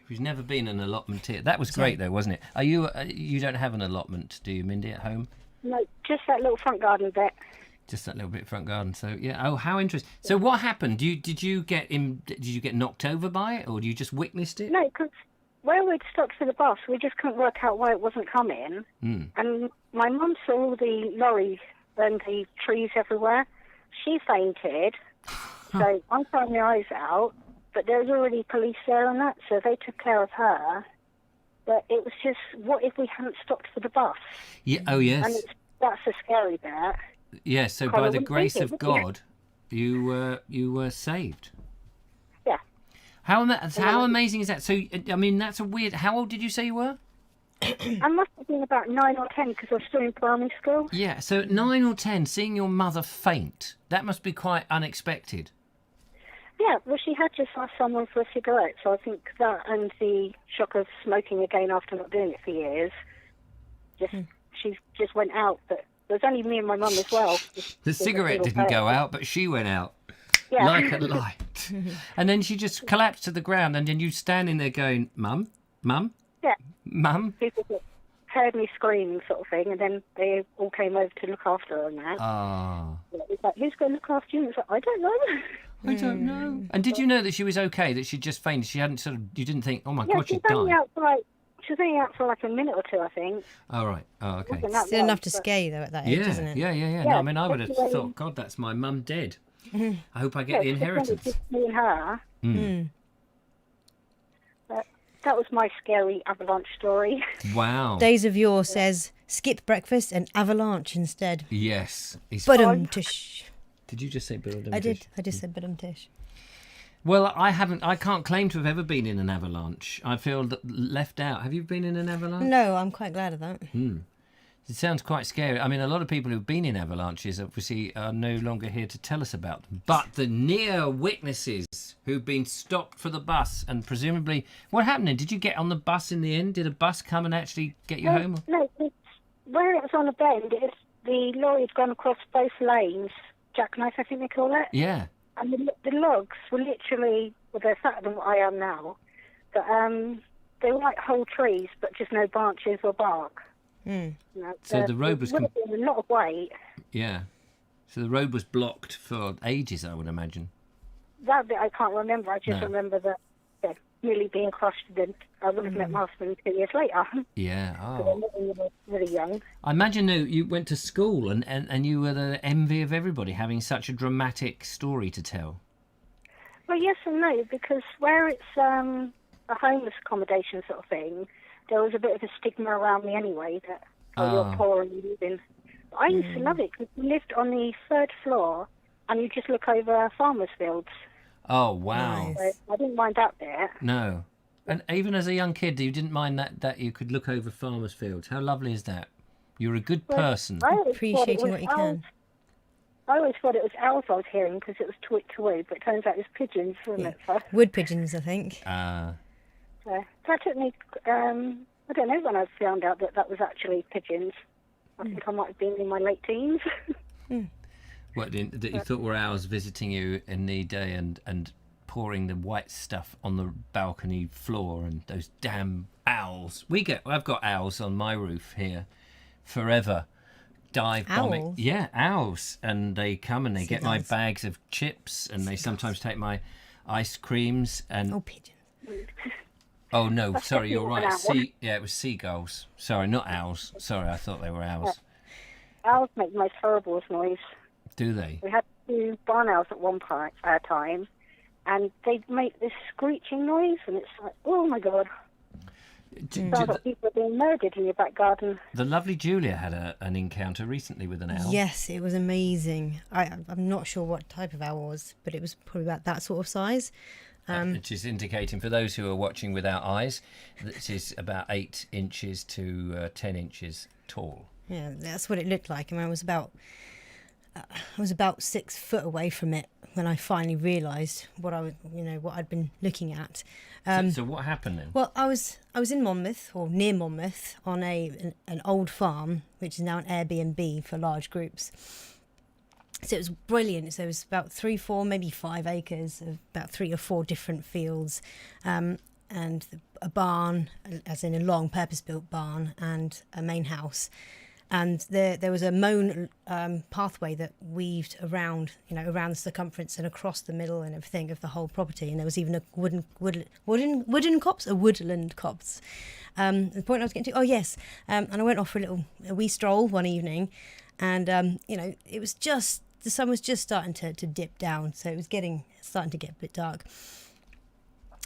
He's never been an allotmenteer. That was great, though, wasn't it? Are you? You don't have an allotment, do you, Mindy, at home? No, just that little front garden bit. Just that little bit front garden. So yeah. Oh, how interesting. So what happened? Did you get knocked over by it, or you just witnessed it? No, because where we'd stopped for the bus, we just couldn't work out why it wasn't coming. And my mum saw all the lorries and the trees everywhere. She fainted. So I'm crying my eyes out, but there was already police there and that, so they took care of her. But it was just, what if we hadn't stopped for the bus? Yeah. Oh, yes. And that's the scary bit. Yeah. So by the grace of God, you were saved. Yeah. How amazing is that? So I mean, that's a weird. How old did you say you were? I must have been about 9 or 10 because I was still in primary school. Yeah. So at 9 or 10, seeing your mother faint, that must be quite unexpected. Yeah, well, she had just asked someone for a cigarette, so I think that and the shock of smoking again after not doing it for years, she just went out. But there was only me and my mum as well. The cigarette didn't go out, but she went out like a light. And then she just collapsed to the ground, and then you standing there going, Mum, Mum, Mum. People heard me scream, sort of thing, and then they all came over to look after her and that. Ah. It was like, who's going to look after you? And it's like, I don't know. I don't know. And did you know that she was okay, that she just fainted? She hadn't you didn't think, oh my God, she died? She was only out for like a minute or two, I think. Oh, right. Oh, okay. Still enough to scare you, though, at that age, isn't it? Yeah. No, I mean, I would have thought, God, that's my mum dead. I hope I get the inheritance. Just me and her. But that was my scary avalanche story. Wow. Days of Yore says, skip breakfast and avalanche instead. Yes. Badum-tish. Did you just say badum-tish? I did. I just said badum-tish. Well, I can't claim to have ever been in an avalanche. I feel left out. Have you been in an avalanche? No, I'm quite glad of that. It sounds quite scary. I mean, a lot of people who've been in avalanches obviously are no longer here to tell us about them. But the near witnesses who've been stopped for the bus and presumably... What happened then? Did you get on the bus in the end? Did a bus come and actually get you home? No, where it was on a bend, the lorry had gone across both lanes. Jackknife, I think they call it. Yeah. And the logs were literally, well, they're fatter than what I am now, but they were like whole trees, but just no branches or bark. So the road was... would have been a lot of weight. Yeah. So the road was blocked for ages, I would imagine. That bit I can't remember. I just remember that nearly being crushed, and I would have met my husband 2 years later. Yeah. Oh. They were really young. I imagine you went to school and you were the envy of everybody, having such a dramatic story to tell. Well, yes and no, because where it's a homeless accommodation sort of thing, there was a bit of a stigma around me anyway that you're poor and you live in. But I used to love it because we lived on the 3rd floor and you just look over farmers' fields. Oh, wow. So I didn't mind that bit. No. And even as a young kid, you didn't mind that you could look over farmers' fields. How lovely is that? You're a good person. Appreciating what you can. I always thought it was owls I was hearing because it was tweet-to-woo, but it turns out it was pigeons, wasn't it? So, wood pigeons, I think. so that took me, I don't know when I found out that was actually pigeons. I think I might have been in my late teens. What, that you thought were owls visiting you in the day and pouring the white stuff on the balcony floor, and those damn owls. I've got owls on my roof here forever. Dive bombing. Yeah, owls. And they come and they get my bags of chips, and they sometimes take my ice creams and... Oh, pigeons. Oh, no, sorry, you're right. It was seagulls. Sorry, not owls. Sorry, I thought they were owls. Owls make the most horrible noise. Do they? We had 2 barn owls at one time, and they'd make this screeching noise, and it's like, oh my God. Sounds like people are being murdered in your back garden. The lovely Julia had an encounter recently with an owl. Yes, it was amazing. I'm not sure what type of owl it was, but it was probably about that sort of size. Which is indicating, for those who are watching without eyes, this is about 8 inches to 10 inches tall. Yeah, that's what it looked like. I mean, I was about 6 foot away from it when I finally realised what I'd been looking at. So what happened then? Well, I was in Monmouth, or near Monmouth, on an old farm, which is now an Airbnb for large groups. So it was brilliant. So it was about 3, 4, maybe 5 acres of about 3 or 4 different fields, and a barn, as in a long purpose-built barn, and a main house. And there was a mown pathway that weaved around the circumference and across the middle and everything of the whole property. And there was even a woodland copse. The point I was getting to. Oh yes. And I went off for a wee stroll one evening, and it was just, the sun was just starting to dip down, so it was starting to get a bit dark.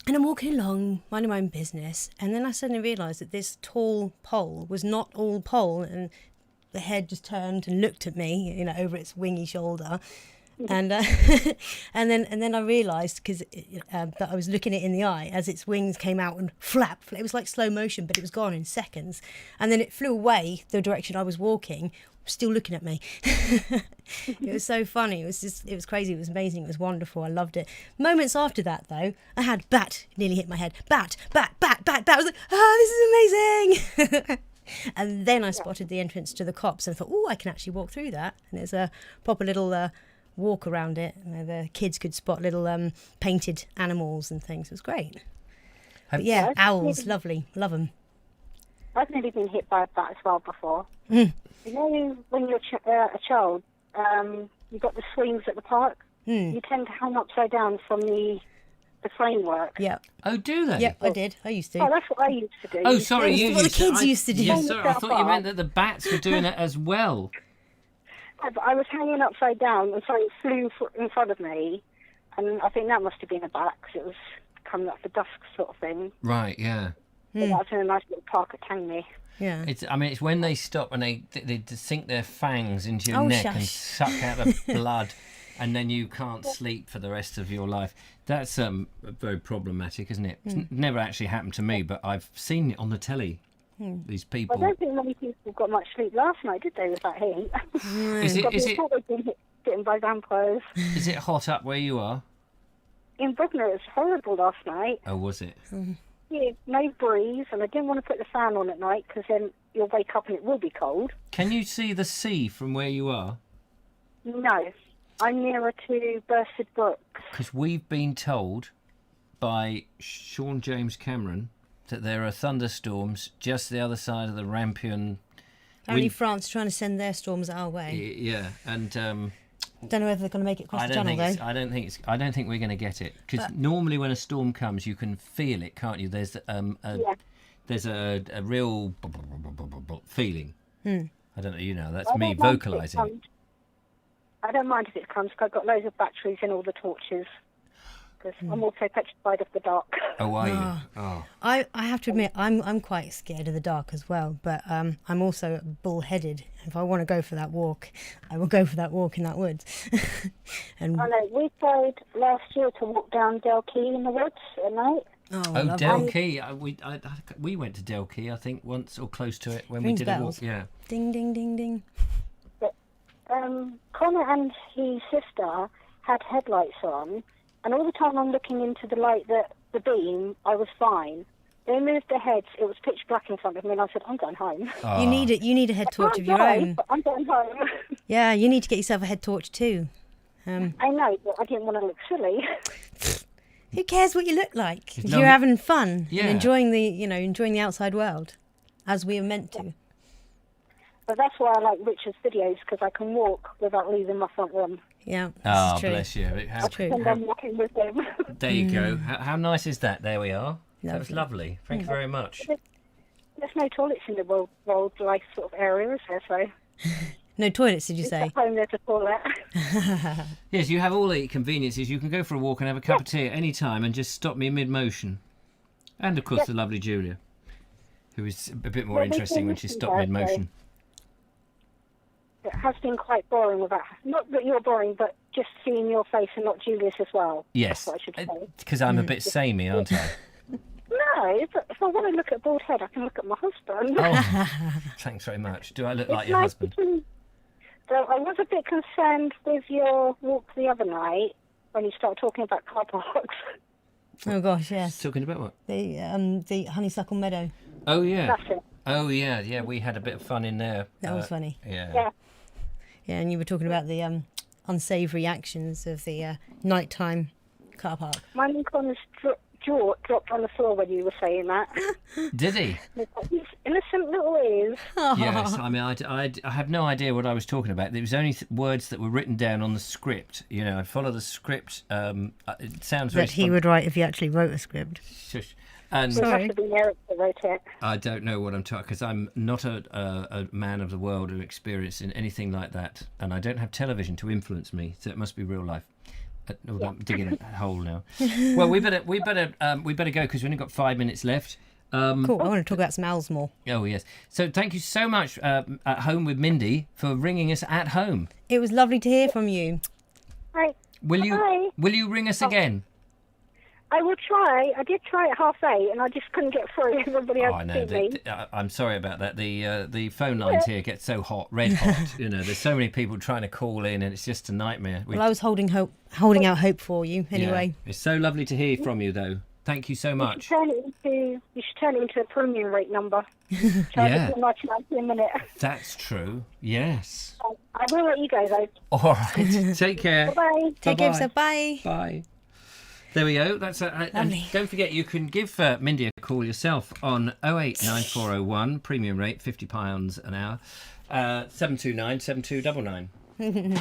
And I'm walking along, minding my own business, and then I suddenly realised that this tall pole was not all pole, and the head just turned and looked at me, over its wingy shoulder, and and then I realised, because that I was looking it in the eye as its wings came out and flapped. It was like slow motion, but it was gone in seconds, and then it flew away the direction I was walking, still looking at me. It was so funny. It was crazy. It was amazing. It was wonderful. I loved it. Moments after that, though, I had bat nearly hit my head. Bat. I was like, this is amazing. And then I spotted the entrance to the copse and thought, I can actually walk through that. And there's a proper little walk around it. The kids could spot little painted animals and things. It was great. But yeah, owls, lovely. Love them. I've nearly been hit by a bat as well before. You know, when you're a child, you've got the swings at the park. You tend to hang upside down from the framework. Yeah. Oh, do they? Yeah, I did. I used to. Oh, that's what I used to do. Oh, sorry, you what the used to. kids used to do. Yes, sorry, I thought you meant that the bats were doing it as well. Yeah, but I was hanging upside down and something flew in front of me, and I think that must have been a bat, because it was coming up for dusk sort of thing. Right, yeah. So that was in a nice little park at Tangney. Yeah. It's when they stop and they sink their fangs into your Oh, neck shush. and suck out the blood, and then you can't sleep for the rest of your life. That's very problematic, isn't it? It's never actually happened to me, but I've seen it on the telly. These people. I don't think many people got much sleep last night, did they, with that heat? They thought they'd been bitten by vampires. Is it hot up where you are? In Brooklyn, it was horrible last night. Oh, was it? Yeah, no breeze, and I didn't want to put the fan on at night, because then you'll wake up and it will be cold. Can you see the sea from where you are? No, I'm nearer to Bursted Brook. Because we've been told by Sean James Cameron that there are thunderstorms just the other side of the Rampion. Apparently France trying to send their storms our way. Yeah, and Don't know whether they're going to make it across the channel, though. I don't think we're going to get it, because normally when a storm comes, you can feel it, can't you? There's a real feeling. I don't know. That's me vocalising. I don't mind if it comes, because I've got loads of batteries in all the torches. Because I'm also petrified of the dark. Oh, are you? Oh. I have to admit, I'm quite scared of the dark as well, but I'm also bullheaded. If I want to go for that walk, I will go for that walk in that woods. And I know, we tried last year to walk down Del Key in the woods at night. Oh, Del Key. We went to Del Key, I think, once or close to it when we did a walk. Yeah. Ding, ding, ding, ding. But, Connor and his sister had headlights on, and all the time I'm looking into the light, the beam, I was fine. They moved their heads, it was pitch black in front of me, and I said, I'm going home. Oh. You need a head torch of your own. But I'm going home. Yeah, you need to get yourself a head torch too. I know, but I didn't want to look silly. Who cares what you look like? If you're having fun and enjoying the outside world, as we are meant to. But that's why I like Richard's videos, because I can walk without leaving my front room. Yeah. Oh, bless you. And I'm walking with them. There you go. How nice is that? There we are. Lovely. That was lovely. Thank you very much. There's no toilets in the wildlife sort of area, is there? So. No toilets, did you say? At home there's a toilet. Yes, you have all the conveniences. You can go for a walk and have a cup of tea at any time and just stop me mid-motion. And, of course, the lovely Julia. who is a bit more Well, we interesting can when she listen stopped to her, mid-motion. It has been quite boring without, not that you're boring, but just seeing your face and not Julius as well. Yes, That's what I should say. because I'm a bit samey, aren't I? No, if I want to look at a bald head, I can look at my husband. Oh, thanks very much. Do I look like It's your nice husband? So I was a bit concerned with your walk the other night when you started talking about car parks. Oh gosh, yes. Talking about what? The honeysuckle meadow. Oh, yeah. That's it. Oh, yeah, yeah. We had a bit of fun in there. That was funny. Yeah. Yeah. Yeah, and you were talking about the unsavoury actions of the nighttime car park. My Lincoln's jaw dropped on the floor when you were saying that. Did he? His innocent little ears. Yes. I mean, I have no idea what I was talking about. There was only words that were written down on the script. You know, I follow the script. It sounds very That he would write if he actually wrote a script. Shush. And It must have been Eric that wrote it. I don't know what I'm talking, because I'm not a man of the world or experienced in anything like that, and I don't have television to influence me, so it must be real life. I'm digging a hole now. Well, we better go, because we only got 5 minutes left. Cool. I want to talk about some owls more. Oh yes. So thank you so much, At Home with Mindy, for ringing us at home. It was lovely to hear from you. Right. Will Bye. you ring us again? I will try. I did try at 8:30 and I just couldn't get through. Everybody else Oh no, beat me. I'm sorry about that. The phone lines here get so hot, red hot. You know, there's so many people trying to call in, and it's just a nightmare. Well, I was holding out hope for you anyway. Yeah. It's so lovely to hear from you, though. Thank you so much. You should turn it into a premium rate number. Charge Yeah. it for $99 a minute. That's true. Yes. I will let you go though. All right. Take care. Bye. Take care of yourself. Bye. Bye. There we go. That's and don't forget, you can give Mindy a call yourself on 089401 premium rate £50 an hour, 729 7299.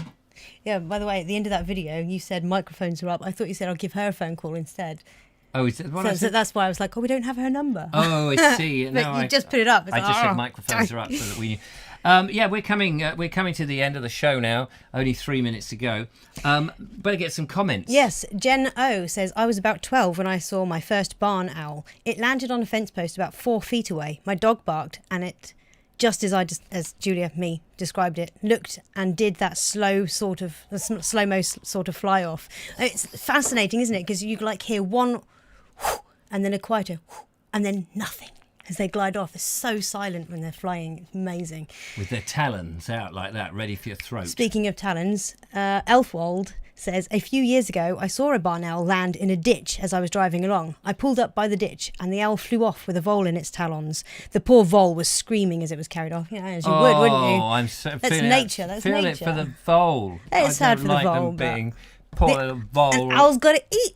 Yeah. By the way, at the end of that video, you said microphones are up. I thought you said I'll give her a phone call instead. Oh, is that what I So said? that's why I was like, oh, we don't have her number. Oh, I see. But No, you just put it up. It's I like, just oh. said microphones are up so that we. Yeah, we're coming to the end of the show now. Only 3 minutes to go. Better get some comments. Yes, Jen O says, I was about 12 when I saw my first barn owl. It landed on a fence post about 4 feet away. My dog barked, and it, just as Julia, me, described it, looked and did that slow-mo sort of fly off. It's fascinating, isn't it? Because you like hear one and then a quieter and then nothing. As they glide off, they're so silent when they're flying. It's amazing. With their talons out like that, ready for your throat. Speaking of talons, Elfwald says, a few years ago, I saw a barn owl land in a ditch as I was driving along. I pulled up by the ditch and the owl flew off with a vole in its talons. The poor vole was screaming as it was carried off. You know, as you would, wouldn't you? Oh, I'm so That's feeling nature. it. That's Feel nature. it for the vole. It's I sad don't for the like vole, them but being poor little vole. An owl's got to eat.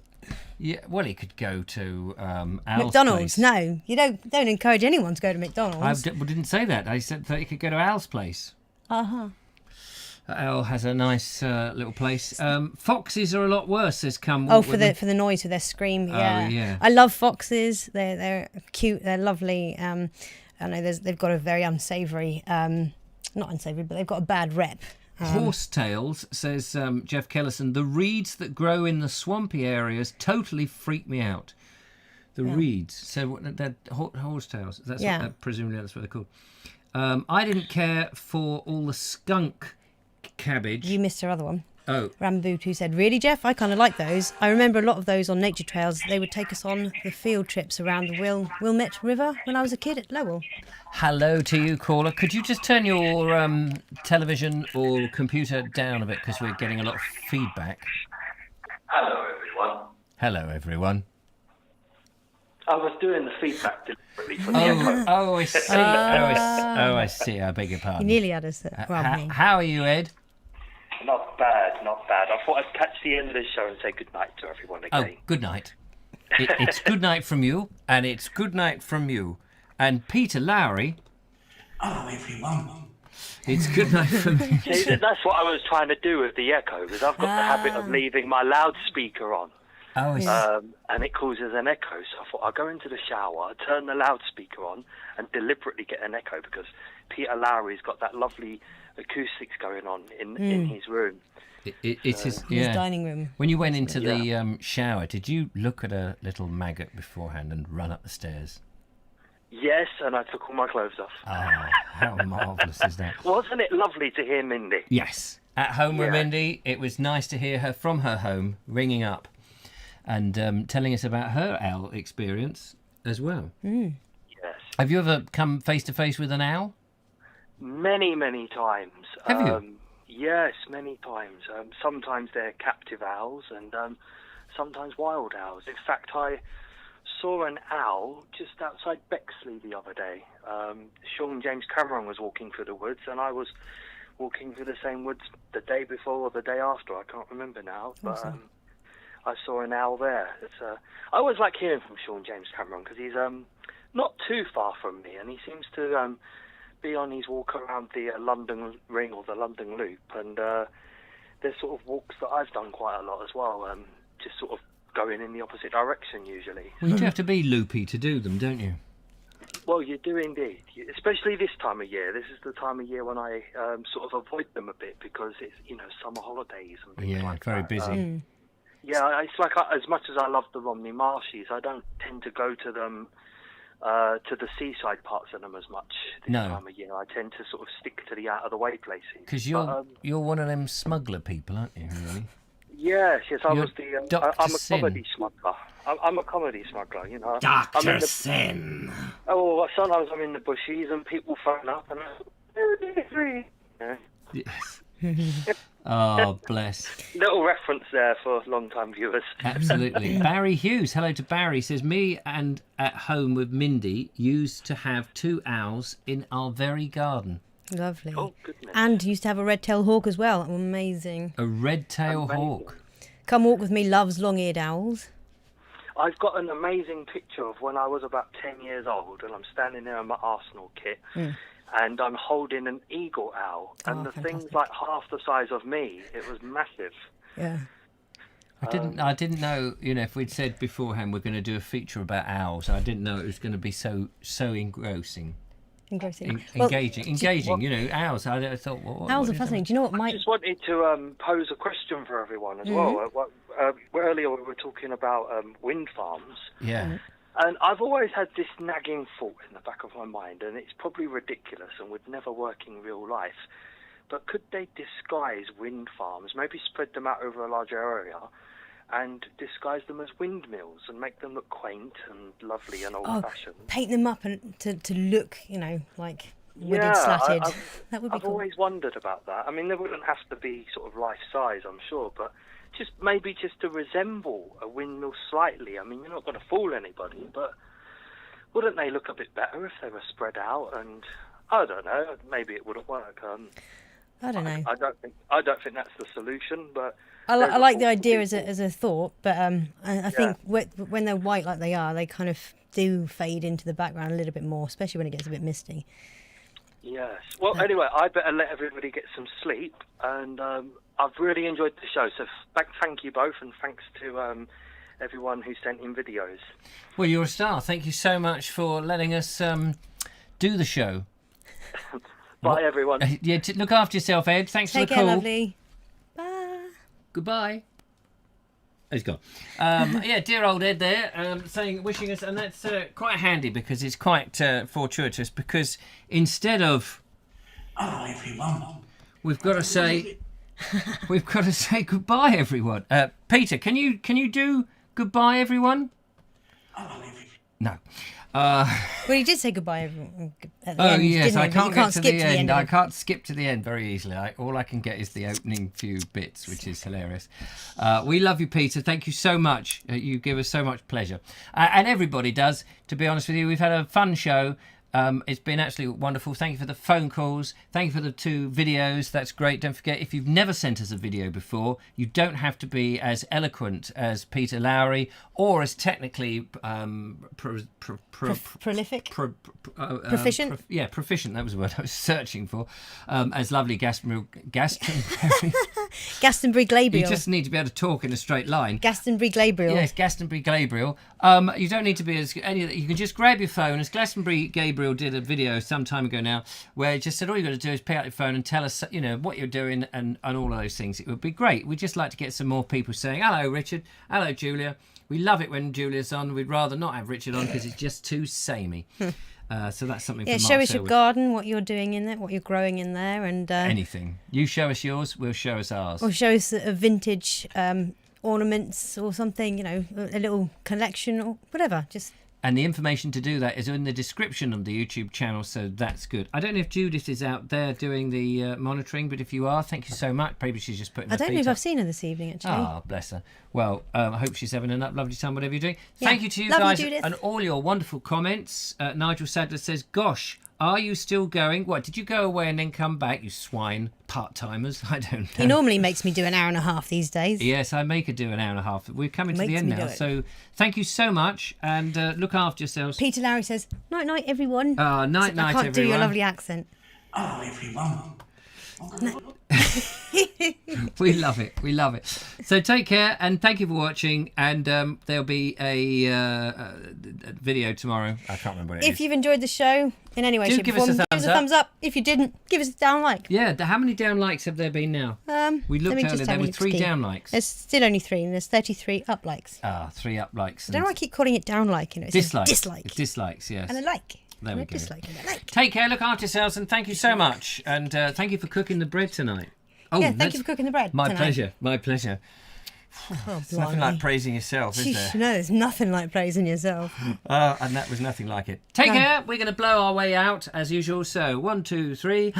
Yeah, well, he could go to Owl's McDonald's. place. No, you don't encourage anyone to go to McDonald's. Didn't say that. I said that he could go to Owl's place. Uh-huh. Owl has a nice little place. Foxes are a lot worse. Says come. Oh, for the noise, for their scream. Yeah. Oh, yeah. I love foxes. They're cute. They're lovely. I know they've got a very unsavoury, not unsavoury, but they've got a bad rep. Horsetails, says Jeff Kellison, the reeds that grow in the swampy areas totally freak me out. The reeds. So they're horsetails. Presumably that's what they're called. I didn't care for all the skunk cabbage. You missed her other one. Oh. Ramboot, who said, really, Jeff? I kind of like those. I remember a lot of those on nature trails. They would take us on the field trips around the Wilmette River when I was a kid at Lowell. Hello to you, caller. Could you just turn your television or computer down a bit, because we're getting a lot of feedback. Hello, everyone. Hello, everyone. I was doing the feedback deliberately for the echo. Oh, I see. I see. I beg your pardon. You nearly had us at me. How are you, Ed? Not bad, not bad. I thought I'd catch the end of the show and say good night to everyone again. Oh, good night. It's good night from you, and it's good night from you. And Peter Lowry. Hello, everyone. It's good night from me. See, that's what I was trying to do with the echo, because I've got the habit of leaving my loudspeaker on. Oh, and it causes an echo. So I thought I'll go into the shower, turn the loudspeaker on, and deliberately get an echo, because Peter Lowry's got that lovely acoustics going on in his room. It's his dining room. When you went into the shower, did you look at a little maggot beforehand and run up the stairs? Yes, and I took all my clothes off. Oh, how marvellous is that? Wasn't it lovely to hear Mindy? Yes. At home with Yeah. Mindy, it was nice to hear her from her home, ringing up and telling us about her owl experience as well. Yes. Have you ever come face to face with an owl? Many, many times. Have you? Yes, many times. Sometimes they're captive owls and sometimes wild owls. In fact, I saw an owl just outside Bexley the other day. Sean James Cameron was walking through the woods and I was walking through the same woods the day before or the day after. I can't remember now. But I saw an owl there. I always like hearing from Sean James Cameron because he's not too far from me and he seems to be on his walk around the London Ring or the London Loop, and there's sort of walks that I've done quite a lot as well, just sort of going in the opposite direction usually. Well, you do have to be loopy to do them, don't you? Well, you do indeed, especially this time of year. This is the time of year when I sort of avoid them a bit because it's, summer holidays and things like very that. busy. Yeah, it's like as much as I love the Romney Marshes, I don't tend to go to them, to the seaside parts of them as much this time of year. I tend to sort of stick to the out-of-the-way places. Because you're one of them smuggler people, aren't you, really? Yes, I You're was Dr. I'm a Sin. comedy smuggler. I'm a comedy smuggler, Dr. Sin. Oh, sometimes I'm in the bushes and people phone up and Yes. Oh, bless. Little reference there for long-time viewers. Absolutely. Barry Hughes, hello to Barry, says, me and at home with Mindy used to have 2 owls in our very garden. Lovely. Oh, goodness. And used to have a red-tailed hawk as well. Amazing. A red-tailed hawk. Come Walk With Me loves long-eared owls. I've got an amazing picture of when I was about 10 years old and I'm standing there in my Arsenal kit and I'm holding an eagle owl and the thing's like half the size of me. It was massive. Yeah. I didn't know, if we'd said beforehand we're going to do a feature about owls, I didn't know it was going to be so engrossing. Engrossing. Engaging, owls. I thought, owls are fascinating. Do you know what I just wanted to pose a question for everyone as well. Earlier we were talking about wind farms. Yeah. And I've always had this nagging thought in the back of my mind, and it's probably ridiculous and would never work in real life, but could they disguise wind farms, maybe spread them out over a larger area, and disguise them as windmills and make them look quaint and lovely and old-fashioned? Paint them up and to look, like wooded, slatted. That would be I've cool. always wondered about that. I mean, they wouldn't have to be sort of life-size, I'm sure, but maybe just to resemble a windmill slightly. I mean, you're not going to fool anybody, but wouldn't they look a bit better if they were spread out? And I don't know, maybe it wouldn't work. I don't know. I don't think that's the solution, but I like the idea as a thought, but I think when they're white like they are, they kind of do fade into the background a little bit more, especially when it gets a bit misty. Yes. Well, anyway, I better let everybody get some sleep, and I've really enjoyed the show. So thank you both, and thanks to everyone who sent in videos. Well, you're a star. Thank you so much for letting us do the show. Bye, everyone. Look after yourself, Ed. Thanks for the call. Take care, lovely. Bye. Goodbye. He's gone. Dear old Ed there, wishing us, and that's quite handy because it's quite fortuitous. Because instead of, hello everyone, we've got to say goodbye, everyone. Peter, can you do goodbye, everyone? hello everyone. No. Well, he did say goodbye at the end, yes, didn't he? I can't get to skip the end. of I it. can't skip to the end very easily. All I can get is the opening few bits, which is hilarious. We love you, Peter. Thank you so much. You give us so much pleasure. And everybody does, to be honest with you. We've had a fun show. It's been absolutely wonderful. Thank you for the phone calls. Thank you for the 2 videos. That's great. Don't forget, if you've never sent us a video before, you don't have to be as eloquent as Peter Lowry or as technically prolific? Proficient? Proficient. That was the word I was searching for. As lovely Glastonbury. Glastonbury Gabriel. You just need to be able to talk in a straight line. Glastonbury Gabriel. Yes, Glastonbury Gabriel. You don't need to be as any. You can just grab your phone, as Glastonbury Gabriel did a video some time ago now, where it just said all you got to do is pick out your phone and tell us, what you're doing and all of those things. It would be great. We'd just like to get some more people saying, hello, Richard. Hello, Julia. We love it when Julia's on. We'd rather not have Richard on because it's just too samey. So that's something Yeah, for show Mark us your Selwood. garden, what you're doing in there, what you're growing in there, and Anything. You show us yours, we'll show us ours. or show us a vintage ornaments or something, you know, a little collection or whatever. Just And the information to do that is in the description of the YouTube channel, so that's good. I don't know if Judith is out there doing the monitoring, but if you are, thank you so much. Maybe she's just putting her I don't know feet if up. I've seen her this evening actually. Ah, bless her. Well, I hope she's having a lovely time, whatever you're doing. Yeah. Thank you to you Love you, guys Judith. and all your wonderful comments. Nigel Sadler says, gosh, are you still going? What, did you go away and then come back, you swine part-timers? I don't know. He normally makes me do an hour and a half these days. Yes, I make her do an hour and a half. We're coming to the Makes end me now. do it. So thank you so much, and look after yourselves. Peter Lowry says, night night everyone. Night night I can't do your everyone. lovely accent. Hello, everyone. We love it. We love it. So take care and thank you for watching. And there'll be a video tomorrow. I can't remember what it is. If you've enjoyed the show in any way, Do shape, give or us a form, thumbs give us a up. thumbs up. If you didn't, give us a down like. Yeah, how many down likes have there been now? We let looked me earlier, just there have were a 3 look-see. down likes. There's still only 3, and there's 33 up likes. 3 up likes. I don't know why I keep calling it down like. You know, it's a Dislikes. dislike. It's dislikes, yes. And a like. There and we a go. dislike and a like. Take care, look after yourselves, and thank you so much. And thank you for cooking the bread tonight. Oh, Yeah, thank that's you for cooking the bread My tonight. pleasure, my pleasure. Oh, It's nothing like praising yourself, is there? No, there's nothing like praising yourself. And that was nothing like it. Take care. We're going to blow our way out as usual. So 1, 2, 3.